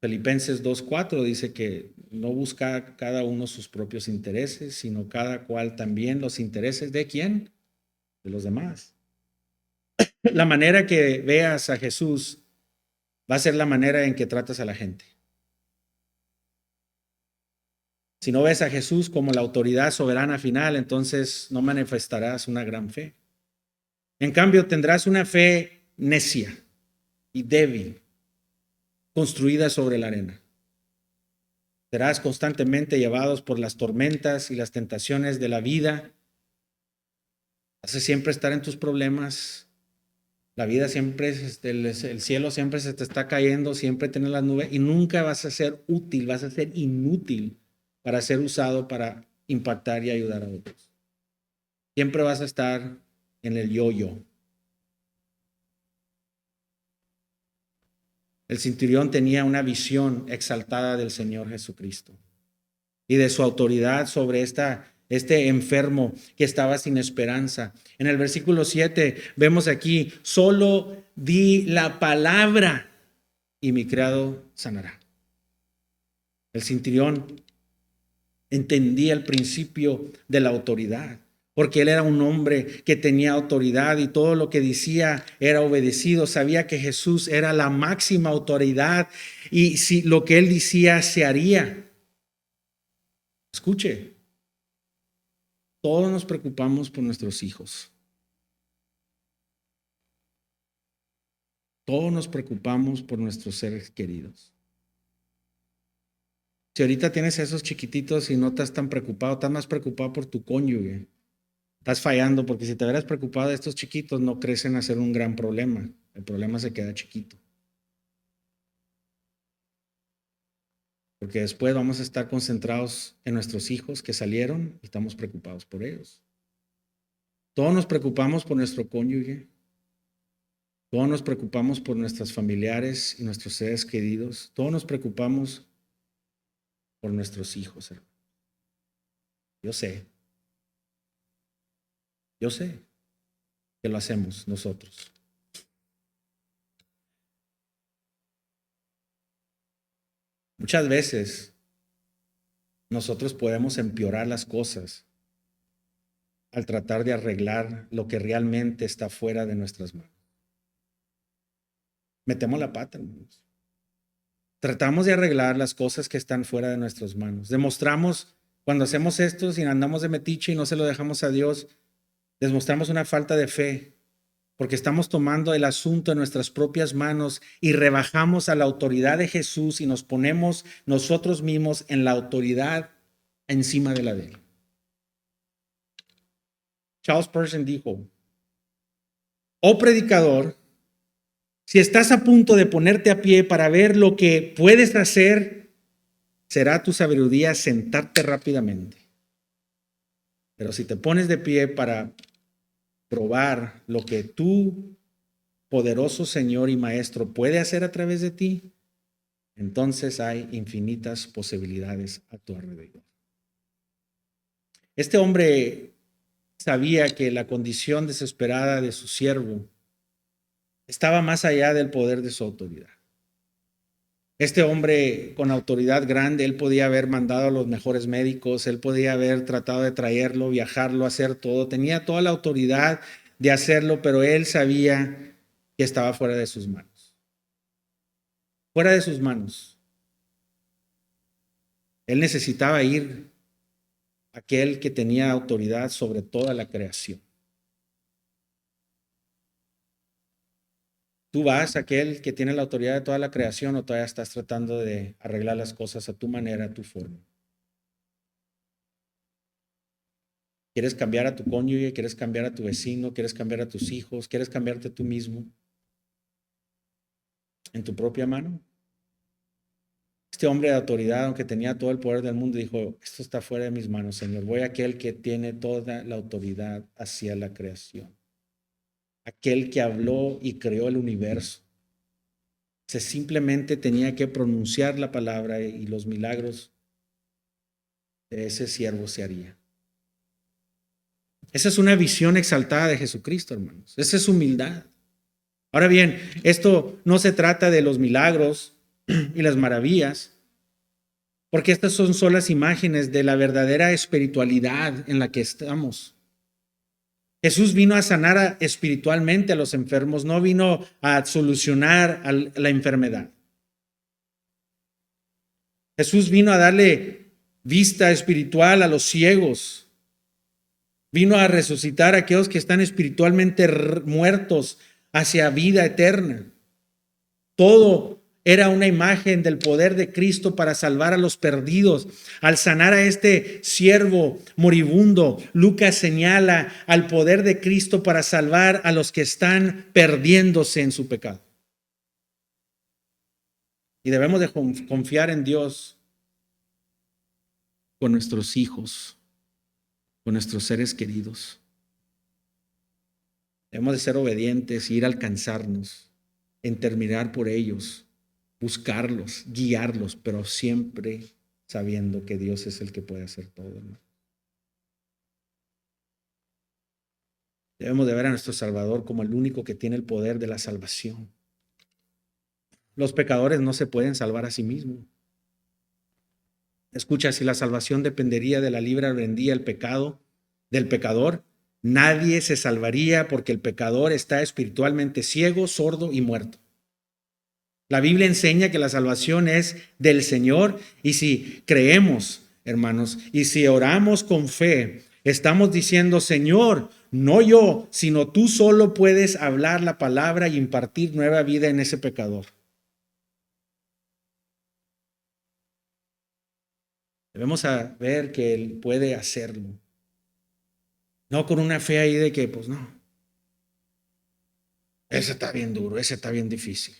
Filipenses 2:4 dice que no busca cada uno sus propios intereses, sino cada cual también los intereses de ¿quién? De los demás. La manera que veas a Jesús va a ser la manera en que tratas a la gente. Si no ves a Jesús como la autoridad soberana final, entonces no manifestarás una gran fe. En cambio, tendrás una fe necia y débil, construida sobre la arena. Serás constantemente llevados por las tormentas y las tentaciones de la vida. Vas a siempre estar en tus problemas. La vida siempre, el cielo siempre se te está cayendo, siempre tienes las nubes y nunca vas a ser útil, vas a ser inútil para ser usado para impactar y ayudar a otros. Siempre vas a estar en el yo-yo. El centurión tenía una visión exaltada del Señor Jesucristo y de su autoridad sobre este enfermo que estaba sin esperanza. En el versículo 7 vemos aquí, solo di la palabra y mi criado sanará. El centurión entendía el principio de la autoridad, porque él era un hombre que tenía autoridad y todo lo que decía era obedecido. Sabía que Jesús era la máxima autoridad y si lo que él decía se haría. Escuche, Todos nos preocupamos por nuestros hijos. Todos nos preocupamos por nuestros seres queridos. Si ahorita tienes esos chiquititos y no estás tan preocupado, estás más preocupado por tu cónyuge. Estás fallando porque si te hubieras preocupado de estos chiquitos, no crecen a ser un gran problema. El problema se queda chiquito. Porque después vamos a estar concentrados en nuestros hijos que salieron y estamos preocupados por ellos. Todos nos preocupamos por nuestro cónyuge. Todos nos preocupamos por nuestros familiares y nuestros seres queridos. Todos nos preocupamos por nuestros hijos, hermano. Yo sé que lo hacemos nosotros. Muchas veces nosotros podemos empeorar las cosas al tratar de arreglar lo que realmente está fuera de nuestras manos. Metemos la pata, hermanos. Tratamos de arreglar las cosas que están fuera de nuestras manos. Demostramos, cuando hacemos esto, si andamos de metiche y no se lo dejamos a Dios, demostramos una falta de fe, porque estamos tomando el asunto en nuestras propias manos y rebajamos a la autoridad de Jesús y nos ponemos nosotros mismos en la autoridad encima de la de él. Charles Spurgeon dijo: oh predicador, si estás a punto de ponerte a pie para ver lo que puedes hacer, será tu sabiduría sentarte rápidamente. Pero si te pones de pie para probar lo que tu poderoso Señor y Maestro puede hacer a través de ti, entonces hay infinitas posibilidades a tu alrededor. Este hombre sabía que la condición desesperada de su siervo estaba más allá del poder de su autoridad. Este hombre con autoridad grande, él podía haber mandado a los mejores médicos, él podía haber tratado de traerlo, viajarlo, hacer todo. Tenía toda la autoridad de hacerlo, pero él sabía que estaba fuera de sus manos. Fuera de sus manos. Él necesitaba ir a aquel que tenía autoridad sobre toda la creación. ¿Tú vas a aquel que tiene la autoridad de toda la creación o todavía estás tratando de arreglar las cosas a tu manera, a tu forma? ¿Quieres cambiar a tu cónyuge? ¿Quieres cambiar a tu vecino? ¿Quieres cambiar a tus hijos? ¿Quieres cambiarte tú mismo en tu propia mano? Este hombre de autoridad, aunque tenía todo el poder del mundo, dijo: esto está fuera de mis manos, Señor. Voy a aquel que tiene toda la autoridad hacia la creación. Aquel que habló y creó el universo. Se simplemente tenía que pronunciar la palabra y los milagros de ese siervo se harían. Esa es una visión exaltada de Jesucristo, hermanos. Esa es humildad. Ahora bien, esto no se trata de los milagros y las maravillas, porque estas son solas imágenes de la verdadera espiritualidad en la que estamos. Jesús vino a sanar espiritualmente a los enfermos, no vino a solucionar la enfermedad. Jesús vino a darle vista espiritual a los ciegos. Vino a resucitar a aquellos que están espiritualmente muertos hacia vida eterna. Todo era una imagen del poder de Cristo para salvar a los perdidos. Al sanar a este siervo moribundo, Lucas señala al poder de Cristo para salvar a los que están perdiéndose en su pecado. Y debemos de confiar en Dios con nuestros hijos, con nuestros seres queridos. Debemos de ser obedientes y ir a alcanzarnos, en terminar por ellos, buscarlos, guiarlos, pero siempre sabiendo que Dios es el que puede hacer todo, ¿no? Debemos de ver a nuestro Salvador como el único que tiene el poder de la salvación. Los pecadores no se pueden salvar a sí mismos. Escucha, si la salvación dependería de la libre albedrío del pecador, nadie se salvaría, porque el pecador está espiritualmente ciego, sordo y muerto. La Biblia enseña que la salvación es del Señor, y si creemos, hermanos, y si oramos con fe, Estamos diciendo, Señor, no yo, sino tú solo puedes hablar la palabra y impartir nueva vida en ese pecador. Debemos saber que Él puede hacerlo. No con una fe ahí de que, pues no, ese está bien duro, ese está bien difícil.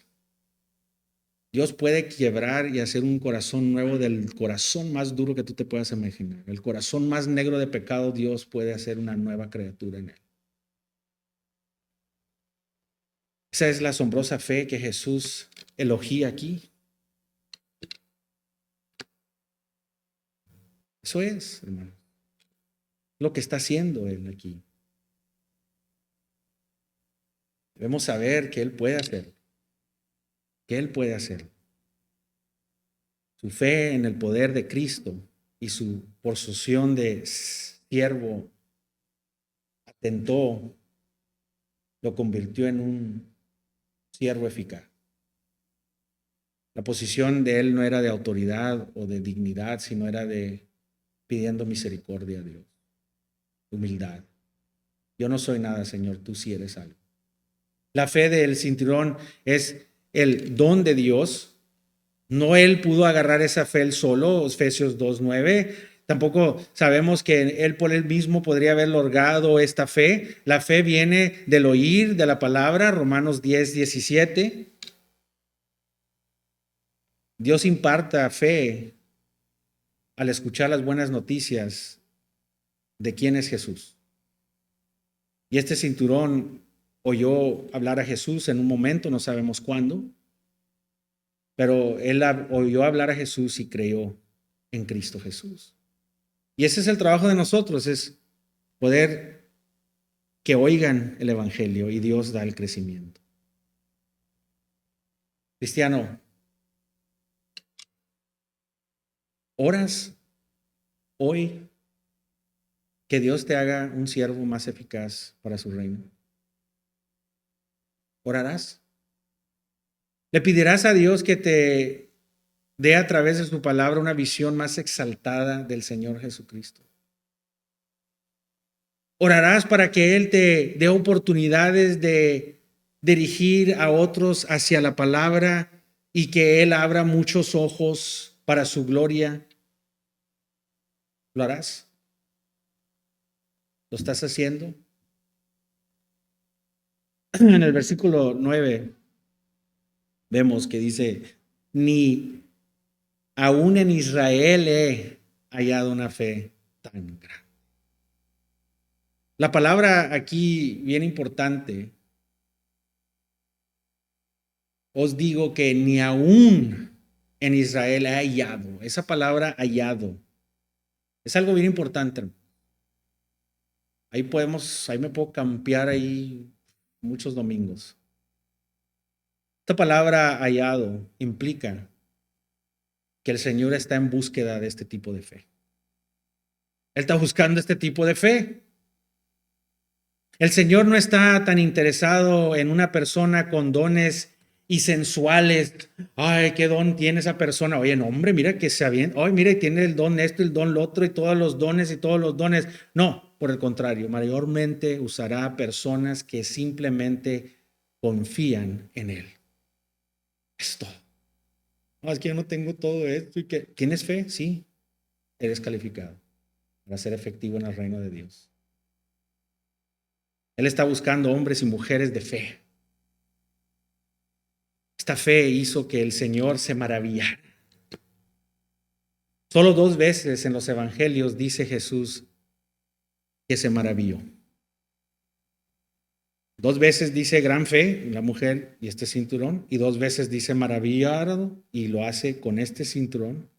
Dios puede quebrar y hacer un corazón nuevo del corazón más duro que tú te puedas imaginar. El corazón más negro de pecado, Dios puede hacer una nueva criatura en él. Esa es la asombrosa fe que Jesús elogia aquí. Eso es, hermano, lo que está haciendo Él aquí. Debemos saber que Él puede hacer, que Él puede hacer. Su fe en el poder de Cristo y su posición de siervo atentó, lo convirtió en un siervo eficaz. La posición de Él no era de autoridad o de dignidad, sino era de pidiendo misericordia a Dios, humildad. Yo no soy nada, Señor, tú sí eres algo. La fe del cinturón es el don de Dios. No él pudo agarrar esa fe él solo, Efesios 2:9. Tampoco sabemos que él por él mismo podría haber logrado esta fe. La fe viene del oír de la palabra, Romanos 10:17. Dios imparta fe al escuchar las buenas noticias de quién es Jesús. Y este cinturón oyó hablar a Jesús en un momento, no sabemos cuándo, pero él oyó hablar a Jesús y creyó en Cristo Jesús. Y ese es el trabajo de nosotros, es poder que oigan el evangelio y Dios da el crecimiento. Cristiano, ¿oras hoy que Dios te haga un siervo más eficaz para su reino? ¿Orarás? ¿Le pedirás a Dios que te dé a través de su palabra una visión más exaltada del Señor Jesucristo? ¿Orarás para que Él te dé oportunidades de dirigir a otros hacia la palabra y que Él abra muchos ojos para su gloria? ¿Lo harás? ¿Lo estás haciendo? En el versículo 9 vemos que dice, ni aún en Israel he hallado una fe tan grande. La palabra aquí bien importante, os digo que ni aún en Israel he hallado. Esa palabra hallado es algo bien importante. Ahí me puedo campear ahí muchos domingos. Esta palabra hallado implica que el Señor está en búsqueda de este tipo de fe. Él está buscando este tipo de fe. El Señor no está tan interesado en una persona con dones y sensuales. Ay, qué don tiene esa persona. Oye, no, hombre, mira que se avienta. Ay, mira, tiene el don esto, el don lo otro y todos los dones y todos los dones. No, por el contrario, mayormente usará personas que simplemente confían en Él. Es todo. No, es que yo no tengo todo esto y que tienes fe, sí, eres calificado para ser efectivo en el reino de Dios. Él está buscando hombres y mujeres de fe. Esta fe hizo que el Señor se maravillara. Solo 2 veces en los evangelios dice Jesús que se maravilló. 2 veces dice gran fe, la mujer y este cinturón, y 2 veces dice maravillado y lo hace con este cinturón.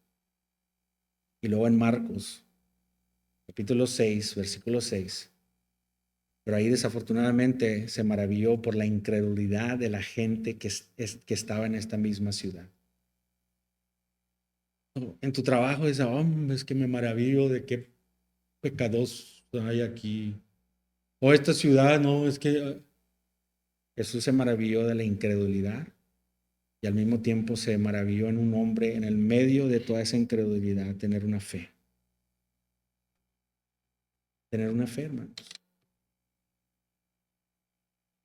Y luego en Marcos, capítulo 6, versículo 6. Pero ahí desafortunadamente se maravilló por la incredulidad de la gente que estaba en esta misma ciudad. En tu trabajo dices, hombre, es que me maravillo de qué pecados hay aquí. O esta ciudad, no, es que Jesús se maravilló de la incredulidad y al mismo tiempo se maravilló en un hombre en el medio de toda esa incredulidad tener una fe. tener una fe, hermanos.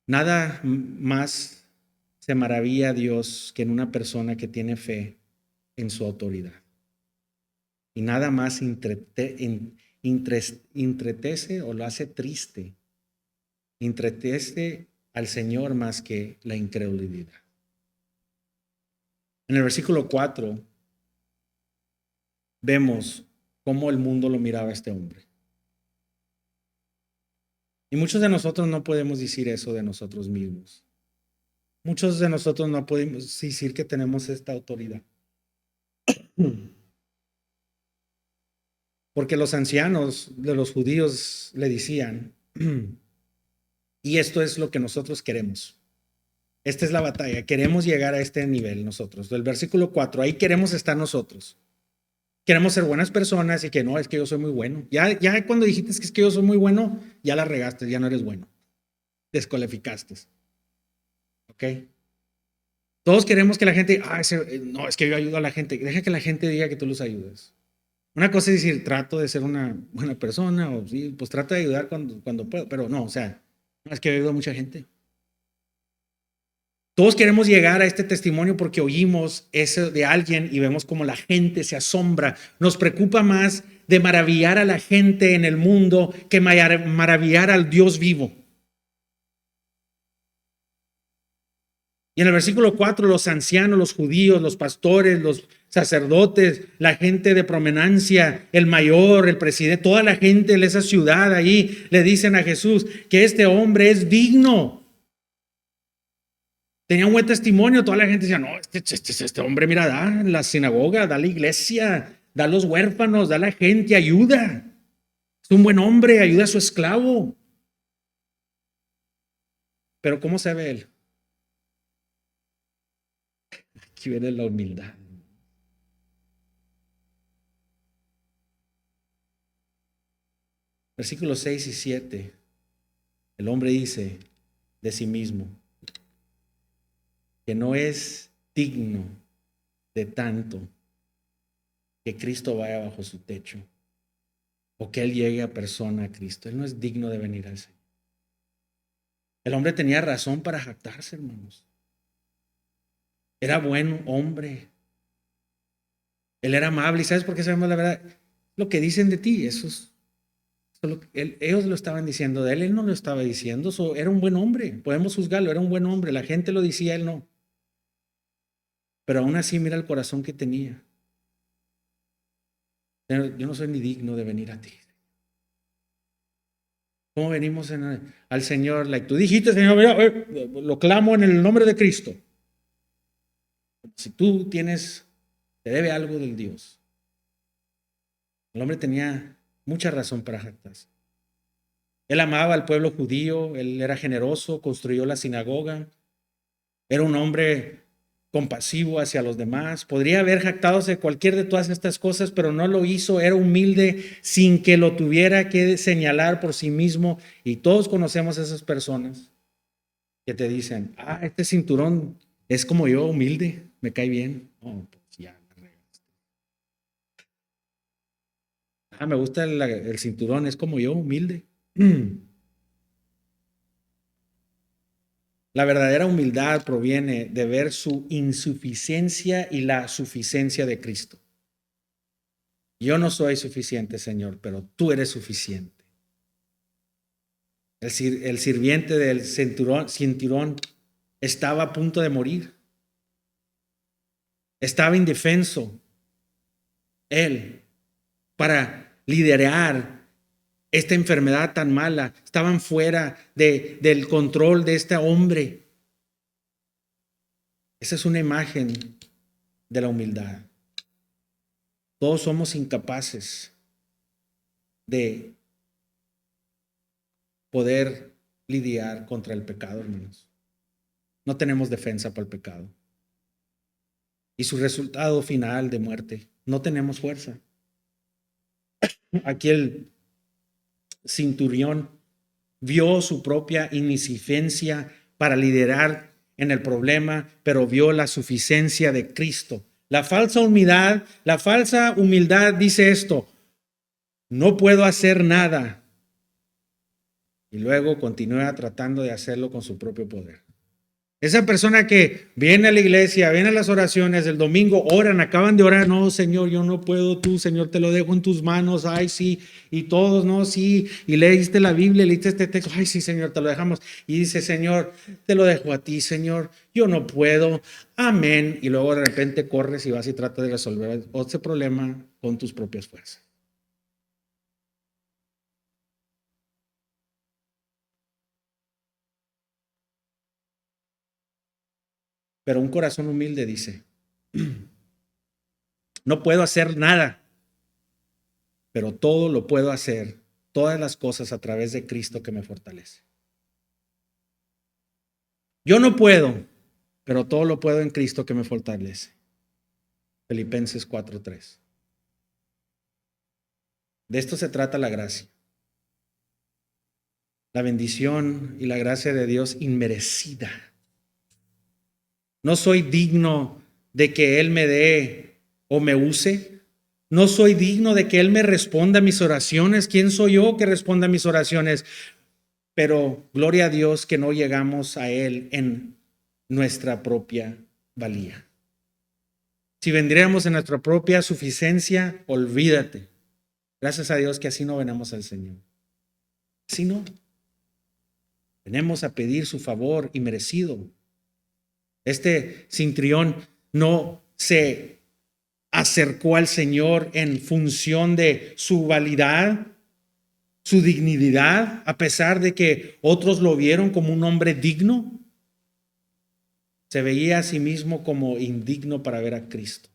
Nada más se maravilla a Dios que en una persona que tiene fe en su autoridad. Y nada más entretece o lo hace triste. Entretece al Señor más que la incredulidad. En el versículo 4 vemos cómo el mundo lo miraba a este hombre. Y muchos de nosotros no podemos decir eso de nosotros mismos. Muchos de nosotros no podemos decir que tenemos esta autoridad. Porque los ancianos de los judíos le decían, y esto es lo que nosotros queremos. Esta es la batalla. Queremos llegar a este nivel nosotros. Del versículo 4, ahí queremos estar nosotros. Queremos ser buenas personas y que no, es que yo soy muy bueno. Ya cuando dijiste que es que yo soy muy bueno, ya la regaste, ya no eres bueno. Descualificaste. ¿Ok? Todos queremos que la gente, no, es que yo ayudo a la gente. Deja que la gente diga que tú los ayudas. Una cosa es decir, trato de ser una buena persona, o sí, pues trato de ayudar cuando puedo, pero no, o sea, no, es que yo ayudo a mucha gente. Todos queremos llegar a este testimonio porque oímos eso de alguien y vemos como la gente se asombra. Nos preocupa más de maravillar a la gente en el mundo que maravillar al Dios vivo. Y en el versículo 4, los ancianos, los judíos, los pastores, los sacerdotes, la gente de prominancia, el mayor, el presidente, toda la gente de esa ciudad ahí le dicen a Jesús que este hombre es digno. Tenía un buen testimonio, toda la gente decía, no, este hombre, mira, da la sinagoga, da la iglesia, da a los huérfanos, da a la gente, ayuda. Es un buen hombre, ayuda a su esclavo. Pero ¿cómo se ve él? Aquí viene la humildad. Versículos 6 y 7, el hombre dice de sí mismo que no es digno de tanto que Cristo vaya bajo su techo o que él llegue a persona a Cristo. Él no es digno de venir al Señor. El hombre tenía razón para jactarse, hermanos. Era buen hombre. Él era amable. ¿Y sabes por qué sabemos la verdad? Lo que dicen de ti, ellos lo estaban diciendo de él, él no lo estaba diciendo. Era un buen hombre, podemos juzgarlo, era un buen hombre. La gente lo decía, él no. Pero aún así, mira el corazón que tenía. Yo no soy ni digno de venir a ti. ¿Cómo venimos al Señor? Tú dijiste, Señor, mira, lo clamo en el nombre de Cristo. Si tú te debe algo del Dios. El hombre tenía mucha razón para jactarse. Él amaba al pueblo judío, él era generoso, construyó la sinagoga, era un hombre compasivo hacia los demás. Podría haber jactándose de cualquier de todas estas cosas, pero no lo hizo. Era humilde sin que lo tuviera que señalar por sí mismo. Y todos conocemos a esas personas que te dicen, este cinturón es como yo, humilde, me cae bien. Oh, pues ya. Me gusta el cinturón, es como yo, humilde. La verdadera humildad proviene de ver su insuficiencia y la suficiencia de Cristo. Yo no soy suficiente, Señor, pero tú eres suficiente. El sirviente del cinturón estaba a punto de morir. Estaba indefenso. Él, para liderar esta enfermedad tan mala, estaban fuera del control de este hombre. Esa es una imagen de la humildad. Todos somos incapaces de poder lidiar contra el pecado, hermanos. No tenemos defensa para el pecado. Y su resultado final de muerte, no tenemos fuerza. Aquí el centurión vio su propia insuficiencia para liderar en el problema, pero vio la suficiencia de Cristo. La falsa humildad dice esto: no puedo hacer nada y luego continúa tratando de hacerlo con su propio poder. Esa persona que viene a la iglesia, viene a las oraciones del domingo, oran, acaban de orar, no, Señor, yo no puedo, tú, Señor, te lo dejo en tus manos, ay, sí, y todos, no, sí, y leíste la Biblia, leíste este texto, ay, sí, Señor, te lo dejamos, y dice, Señor, te lo dejo a ti, Señor, yo no puedo, amén, y luego de repente corres y vas y tratas de resolver ese problema con tus propias fuerzas. Pero un corazón humilde dice, no puedo hacer nada, pero todo lo puedo hacer, todas las cosas a través de Cristo que me fortalece. Yo no puedo, pero todo lo puedo en Cristo que me fortalece. Filipenses 4:3. De esto se trata la gracia. La bendición y la gracia de Dios inmerecida. No soy digno de que Él me dé o me use. No soy digno de que Él me responda a mis oraciones. ¿Quién soy yo que responda a mis oraciones? Pero gloria a Dios que no llegamos a Él en nuestra propia valía. Si vendríamos en nuestra propia suficiencia, olvídate. Gracias a Dios que así no venimos al Señor. Así no. Venimos a pedir su favor y merecido. Este centurión no se acercó al Señor en función de su validad, su dignidad, a pesar de que otros lo vieron como un hombre digno. Se veía a sí mismo como indigno para ver a Cristo.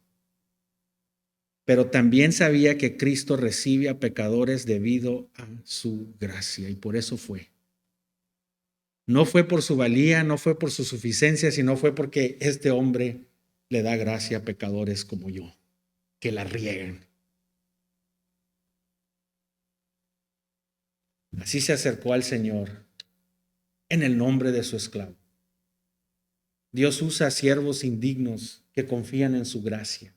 Pero también sabía que Cristo recibe a pecadores debido a su gracia, y por eso fue. No fue por su valía, no fue por su suficiencia, sino fue porque este hombre le da gracia a pecadores como yo, que la riegan. Así se acercó al Señor en el nombre de su esclavo. Dios usa siervos indignos que confían en su gracia.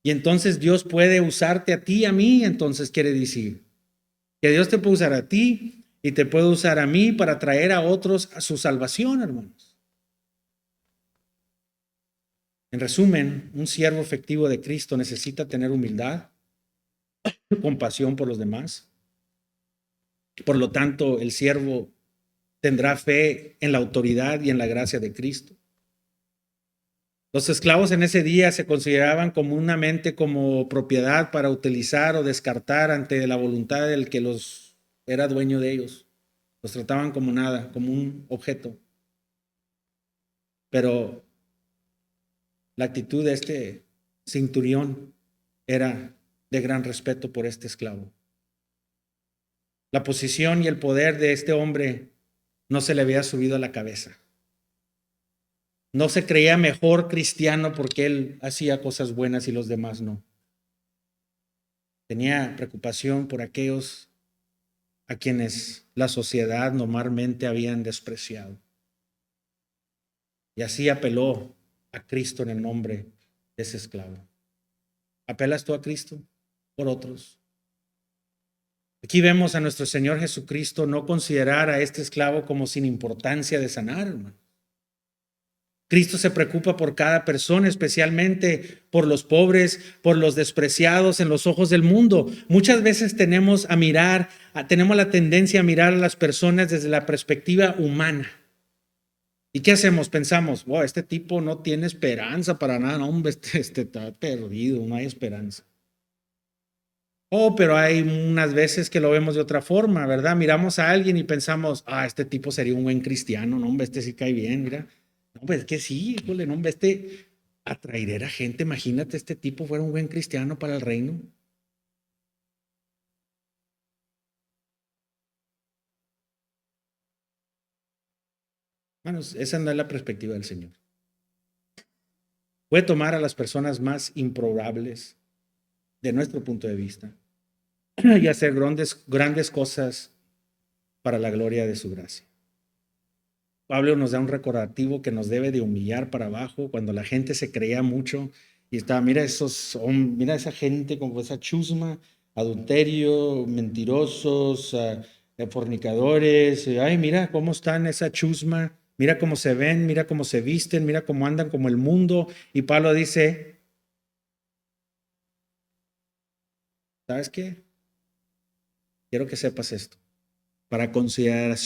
Y entonces Dios puede usarte a ti y a mí, entonces quiere decir que Dios te puede usar a ti y te puede usar a mí para traer a otros a su salvación, hermanos. En resumen, un siervo efectivo de Cristo necesita tener humildad, compasión por los demás. Por lo tanto, el siervo tendrá fe en la autoridad y en la gracia de Cristo. Los esclavos en ese día se consideraban comúnmente como propiedad para utilizar o descartar ante la voluntad del que los era dueño de ellos. Los trataban como nada, como un objeto. Pero la actitud de este centurión era de gran respeto por este esclavo. La posición y el poder de este hombre no se le había subido a la cabeza. No se creía mejor cristiano porque él hacía cosas buenas y los demás no. Tenía preocupación por aquellos a quienes la sociedad normalmente habían despreciado. Y así apeló a Cristo en el nombre de ese esclavo. ¿Apelas tú a Cristo por otros? Aquí vemos a nuestro Señor Jesucristo no considerar a este esclavo como sin importancia de sanar, hermano. Cristo se preocupa por cada persona, especialmente por los pobres, por los despreciados en los ojos del mundo. Muchas veces tenemos la tendencia a mirar a las personas desde la perspectiva humana. ¿Y qué hacemos? Pensamos, wow, este tipo no tiene esperanza para nada, no, hombre, este está perdido, no hay esperanza. Oh, pero hay unas veces que lo vemos de otra forma, ¿verdad? Miramos a alguien y pensamos, este tipo sería un buen cristiano, no, hombre, este sí cae bien, mira. No, pues es que sí, híjole, no, hombre, este atraerá gente, imagínate, este tipo fuera un buen cristiano para el reino. Bueno, esa no es la perspectiva del Señor. Puede tomar a las personas más improbables de nuestro punto de vista y hacer grandes cosas para la gloria de su gracia. Pablo nos da un recordativo que nos debe de humillar para abajo cuando la gente se creía mucho y estaba, mira esa gente con esa chusma, adulterio, mentirosos, de fornicadores. Ay, mira cómo están esa chusma, mira cómo se ven, mira cómo se visten, mira cómo andan como el mundo. Y Pablo dice, ¿sabes qué? Quiero que sepas esto. Para considerar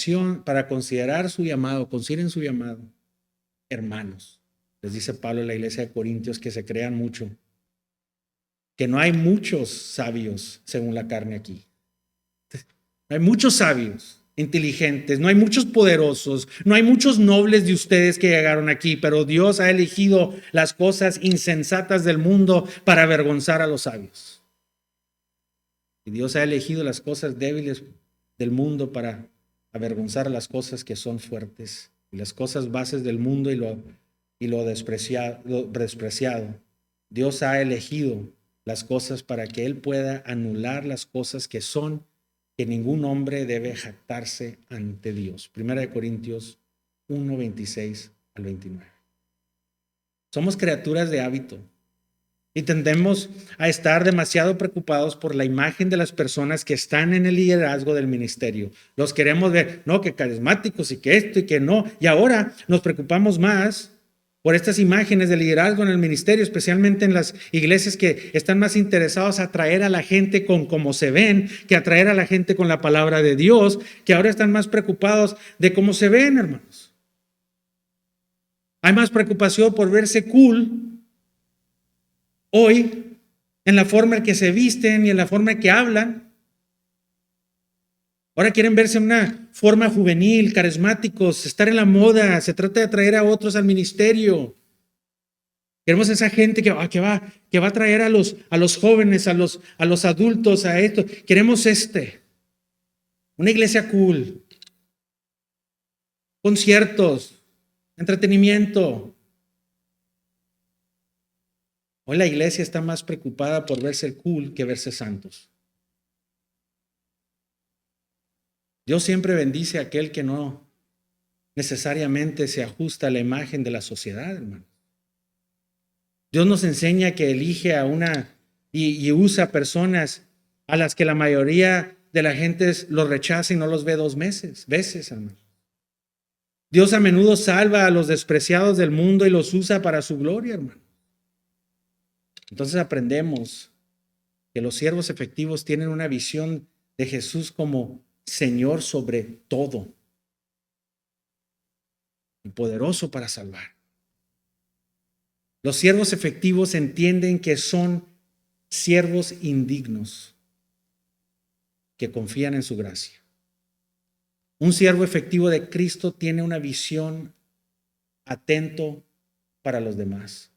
su llamado, consideren su llamado, hermanos. Les dice Pablo en la iglesia de Corintios que se crean mucho, que no hay muchos sabios según la carne aquí. No hay muchos sabios, inteligentes, no hay muchos poderosos, no hay muchos nobles de ustedes que llegaron aquí, pero Dios ha elegido las cosas insensatas del mundo para avergonzar a los sabios. Y Dios ha elegido las cosas débiles del mundo para avergonzar a las cosas que son fuertes y las cosas bases del mundo y lo despreciado. Dios ha elegido las cosas para que Él pueda anular las cosas que ningún hombre debe jactarse ante Dios. Primera de Corintios 1, 26 al 29. Somos criaturas de hábito y tendemos a estar demasiado preocupados por la imagen de las personas que están en el liderazgo del ministerio. Los queremos ver, no, que carismáticos y que esto y que no. Y ahora nos preocupamos más por estas imágenes de liderazgo en el ministerio, especialmente en las iglesias que están más interesados a atraer a la gente con cómo se ven, que atraer a la gente con la palabra de Dios, que ahora están más preocupados de cómo se ven, hermanos. Hay más preocupación por verse cool hoy en la forma en que se visten y en la forma en que hablan. Ahora quieren verse en una forma juvenil, carismáticos, estar en la moda. Se trata de atraer a otros al ministerio. Queremos esa gente que va a traer a los jóvenes, a los adultos, a esto. Queremos una iglesia cool, conciertos, entretenimiento. Hoy la iglesia está más preocupada por verse cool que verse santos. Dios siempre bendice a aquel que no necesariamente se ajusta a la imagen de la sociedad, hermano. Dios nos enseña que elige a y usa personas a las que la mayoría de la gente los rechaza y no los ve 2 veces, hermano. Dios a menudo salva a los despreciados del mundo y los usa para su gloria, hermano. Entonces aprendemos que los siervos efectivos tienen una visión de Jesús como Señor sobre todo y poderoso para salvar. Los siervos efectivos entienden que son siervos indignos que confían en su gracia. Un siervo efectivo de Cristo tiene una visión atento para los demás.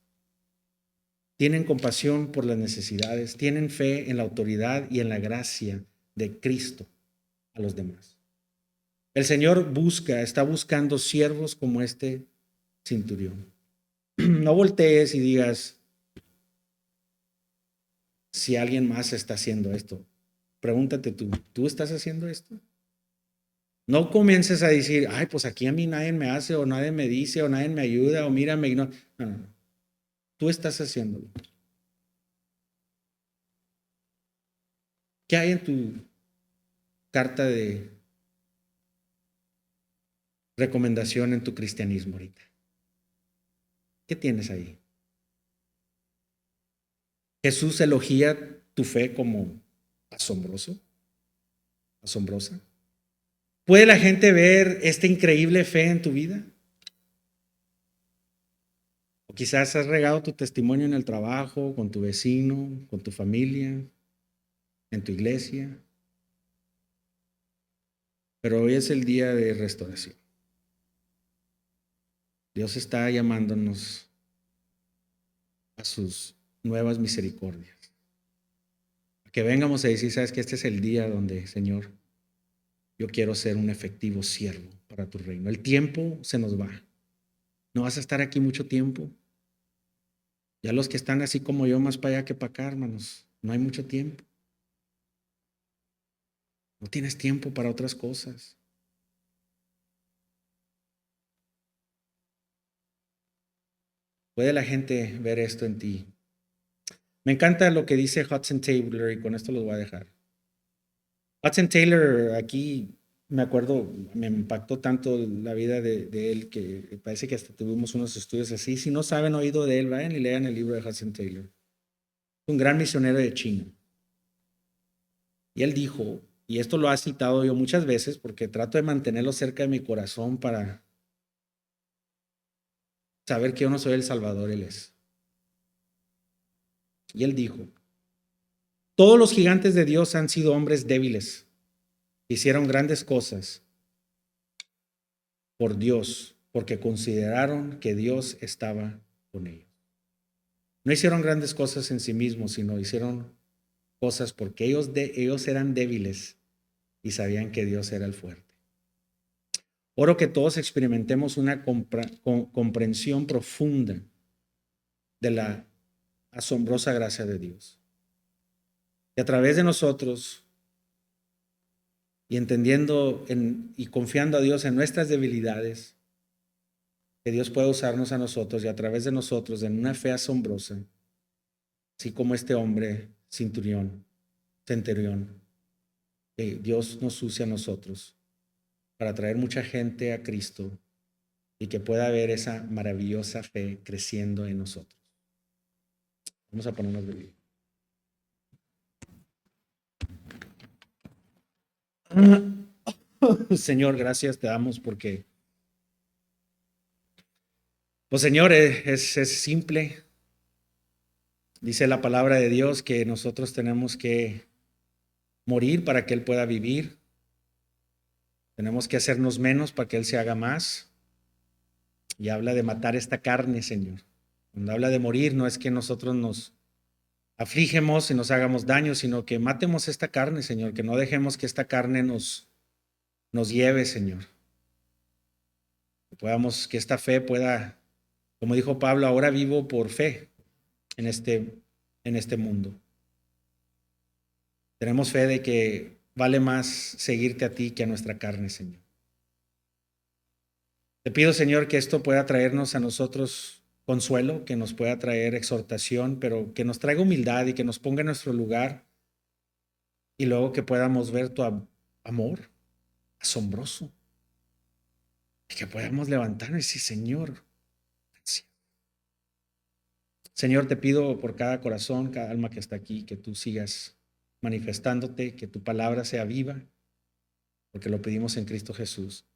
Tienen compasión por las necesidades, tienen fe en la autoridad y en la gracia de Cristo a los demás. El Señor está buscando siervos como este centurión. No voltees y digas si alguien más está haciendo esto. Pregúntate ¿tú estás haciendo esto? No comiences a decir, ay, pues aquí a mí nadie me hace, o nadie me dice, o nadie me ayuda, o mírame. No. Tú estás haciéndolo. ¿Qué hay en tu carta de recomendación en tu cristianismo ahorita? ¿Qué tienes ahí? Jesús elogia tu fe como asombrosa. ¿Puede la gente ver esta increíble fe en tu vida? O quizás has regado tu testimonio en el trabajo, con tu vecino, con tu familia, en tu iglesia. Pero hoy es el día de restauración. Dios está llamándonos a sus nuevas misericordias. Que vengamos a decir, sabes que este es el día donde, Señor, yo quiero ser un efectivo siervo para tu reino. El tiempo se nos va. No vas a estar aquí mucho tiempo. Ya los que están así como yo, más para allá que para acá, hermanos, no hay mucho tiempo. No tienes tiempo para otras cosas. ¿Puede la gente ver esto en ti? Me encanta lo que dice Hudson Taylor y con esto los voy a dejar. Hudson Taylor aquí me acuerdo, me impactó tanto la vida de él que parece que hasta tuvimos unos estudios así. Si no saben oído de él, vayan y lean el libro de Hudson Taylor. Un gran misionero de China. Y él dijo, y esto lo ha citado yo muchas veces porque trato de mantenerlo cerca de mi corazón para saber que yo no soy el Salvador, él es. Y él dijo, todos los gigantes de Dios han sido hombres débiles, hicieron grandes cosas por Dios, porque consideraron que Dios estaba con ellos. No hicieron grandes cosas en sí mismos, sino hicieron cosas porque ellos eran débiles y sabían que Dios era el fuerte. Oro que todos experimentemos una comprensión profunda de la asombrosa gracia de Dios. Y a través de nosotros, y entendiendo y confiando a Dios en nuestras debilidades, que Dios pueda usarnos a nosotros y a través de nosotros en una fe asombrosa, así como este hombre centurión, que Dios nos use a nosotros para traer mucha gente a Cristo y que pueda haber esa maravillosa fe creciendo en nosotros. Vamos a ponernos de pie. Señor, gracias te damos porque, pues Señor, es simple. Dice la palabra de Dios que nosotros tenemos que morir para que Él pueda vivir. Tenemos que hacernos menos para que Él se haga más. Y habla de matar esta carne, Señor. Cuando habla de morir, no es que nosotros nos afligemos y nos hagamos daño, sino que matemos esta carne, Señor, que no dejemos que esta carne nos lleve, Señor. Que esta fe pueda, como dijo Pablo, ahora vivo por fe en este mundo. Tenemos fe de que vale más seguirte a ti que a nuestra carne, Señor. Te pido, Señor, que esto pueda traernos a nosotros consuelo, que nos pueda traer exhortación, pero que nos traiga humildad y que nos ponga en nuestro lugar y luego que podamos ver tu amor asombroso y que podamos levantarnos y decir, Señor, gracias. Señor, te pido por cada corazón, cada alma que está aquí, que tú sigas manifestándote, que tu palabra sea viva, porque lo pedimos en Cristo Jesús.